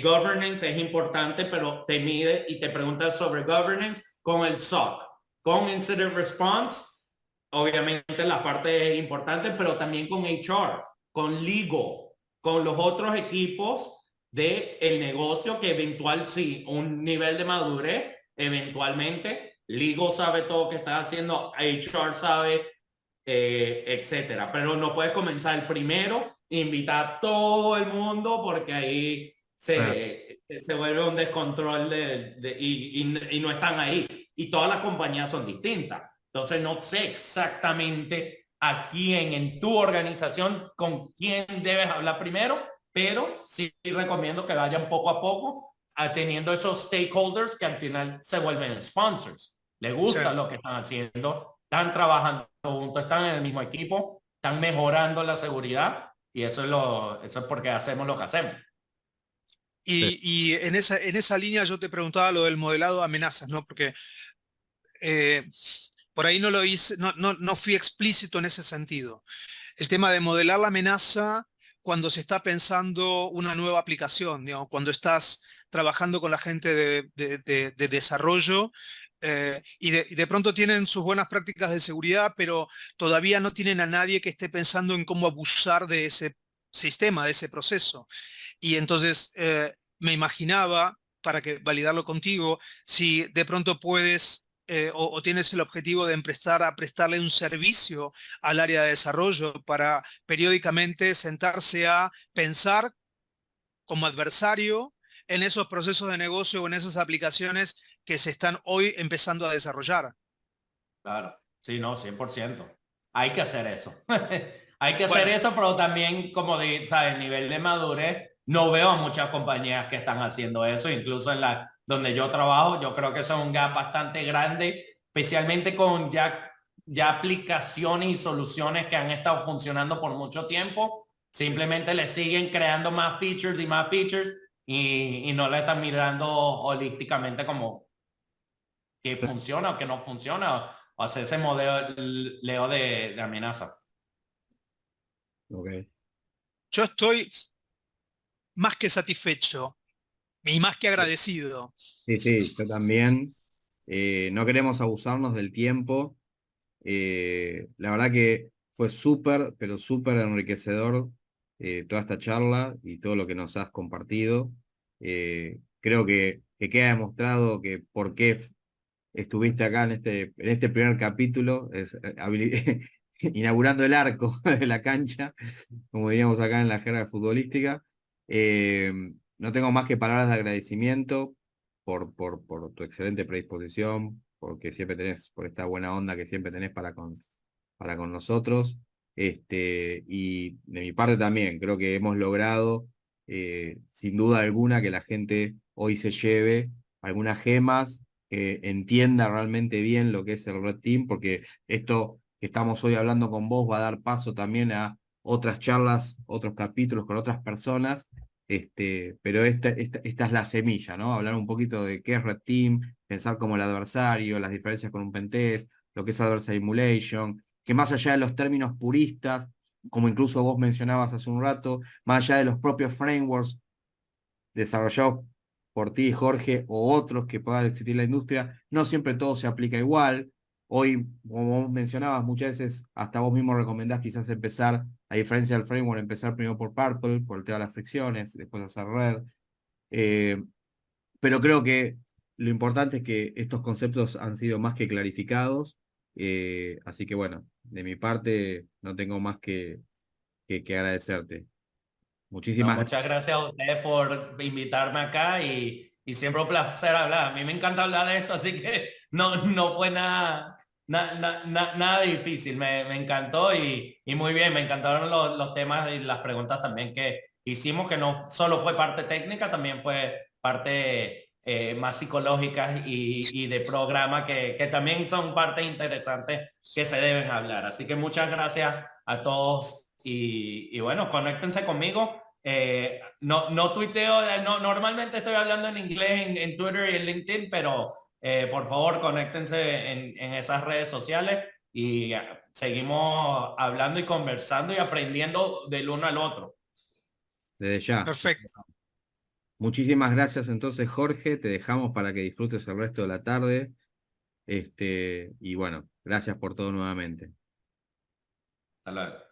Governance es importante, pero te mide y te pregunta sobre governance con el SOC, con Incident Response. Obviamente la parte es importante, pero también con HR, con legal, con los otros equipos de el negocio, que eventual sí, un nivel de madurez, eventualmente, legal sabe todo que está haciendo, HR sabe, etcétera. Pero no puedes comenzar el primero, invitar a todo el mundo, porque ahí se vuelve un descontrol y no están ahí. Y todas las compañías son distintas. Entonces no sé exactamente a quién en tu organización, con quién debes hablar primero, pero sí recomiendo que vayan poco a poco teniendo esos stakeholders que al final se vuelven sponsors. Les gusta lo que están haciendo, están trabajando juntos, están en el mismo equipo, están mejorando la seguridad y eso es porque hacemos lo que hacemos. Y en esa línea yo te preguntaba lo del modelado de amenazas, ¿no? Porque por ahí no lo hice, no fui explícito en ese sentido. El tema de modelar la amenaza cuando se está pensando una nueva aplicación, digamos, cuando estás trabajando con la gente de desarrollo y de pronto tienen sus buenas prácticas de seguridad, pero todavía no tienen a nadie que esté pensando en cómo abusar de ese sistema, de ese proceso. Y entonces me imaginaba, para validarlo contigo, si de pronto puedes o tienes el objetivo de prestarle un servicio al área de desarrollo para periódicamente sentarse a pensar como adversario en esos procesos de negocio o en esas aplicaciones que se están hoy empezando a desarrollar. Claro, sí, no, 100%. hay que hacer eso. Hay que hacer eso, pero también, como ¿sabes? El nivel de madurez, no veo a muchas compañías que están haciendo eso, incluso en donde yo trabajo, yo creo que eso es un gap bastante grande, especialmente con ya aplicaciones y soluciones que han estado funcionando por mucho tiempo. Simplemente le siguen creando más features y más features y no le están mirando holísticamente como que funciona o que no funciona, o hacer ese modelo de amenaza. Okay. Yo estoy más que satisfecho y más que agradecido. Sí, sí, yo también. No queremos abusarnos del tiempo. La verdad que fue súper, pero súper enriquecedor toda esta charla y todo lo que nos has compartido. Creo que queda demostrado que por qué estuviste acá en este primer capítulo, inaugurando el arco de la cancha, como diríamos acá en la jerga futbolística. Eh, no tengo más que palabras de agradecimiento por tu excelente predisposición, porque siempre tenés, por esta buena onda que siempre tenés para con nosotros. Y de mi parte también, creo que hemos logrado, sin duda alguna, que la gente hoy se lleve algunas gemas, que entienda realmente bien lo que es el Red Team, porque esto que estamos hoy hablando con vos va a dar paso también a otras charlas, otros capítulos con otras personas. Pero esta es la semilla, ¿no? Hablar un poquito de qué es Red Team, pensar como el adversario, las diferencias con un pentest, lo que es Adversary Emulation, que más allá de los términos puristas, como incluso vos mencionabas hace un rato, más allá de los propios frameworks desarrollados por ti, Jorge, o otros que puedan existir en la industria, no siempre todo se aplica igual. Hoy, como vos mencionabas, muchas veces hasta vos mismo recomendás quizás empezar, a diferencia del framework, empezar primero por Purple, por el tema de las fricciones, después hacer Red. Eh, pero creo que lo importante es que estos conceptos han sido más que clarificados. Así que bueno, de mi parte no tengo más que agradecerte. No, Muchísimas muchas gracias. gracias a ustedes por invitarme acá y siempre un placer hablar. A mí me encanta hablar de esto, así que no fue nada difícil. Me encantó y muy bien, me encantaron los temas y las preguntas también que hicimos, que no solo fue parte técnica, también fue parte más psicológica y de programa que también son partes interesantes que se deben hablar. Así que muchas gracias a todos y bueno, conéctense conmigo. No tuiteo, normalmente estoy hablando en inglés en Twitter y en LinkedIn, pero por favor conéctense en esas redes sociales y seguimos hablando y conversando y aprendiendo del uno al otro. Desde ya. Perfecto. Muchísimas gracias entonces, Jorge. Te dejamos para que disfrutes el resto de la tarde. Y bueno, gracias por todo nuevamente. Hasta luego.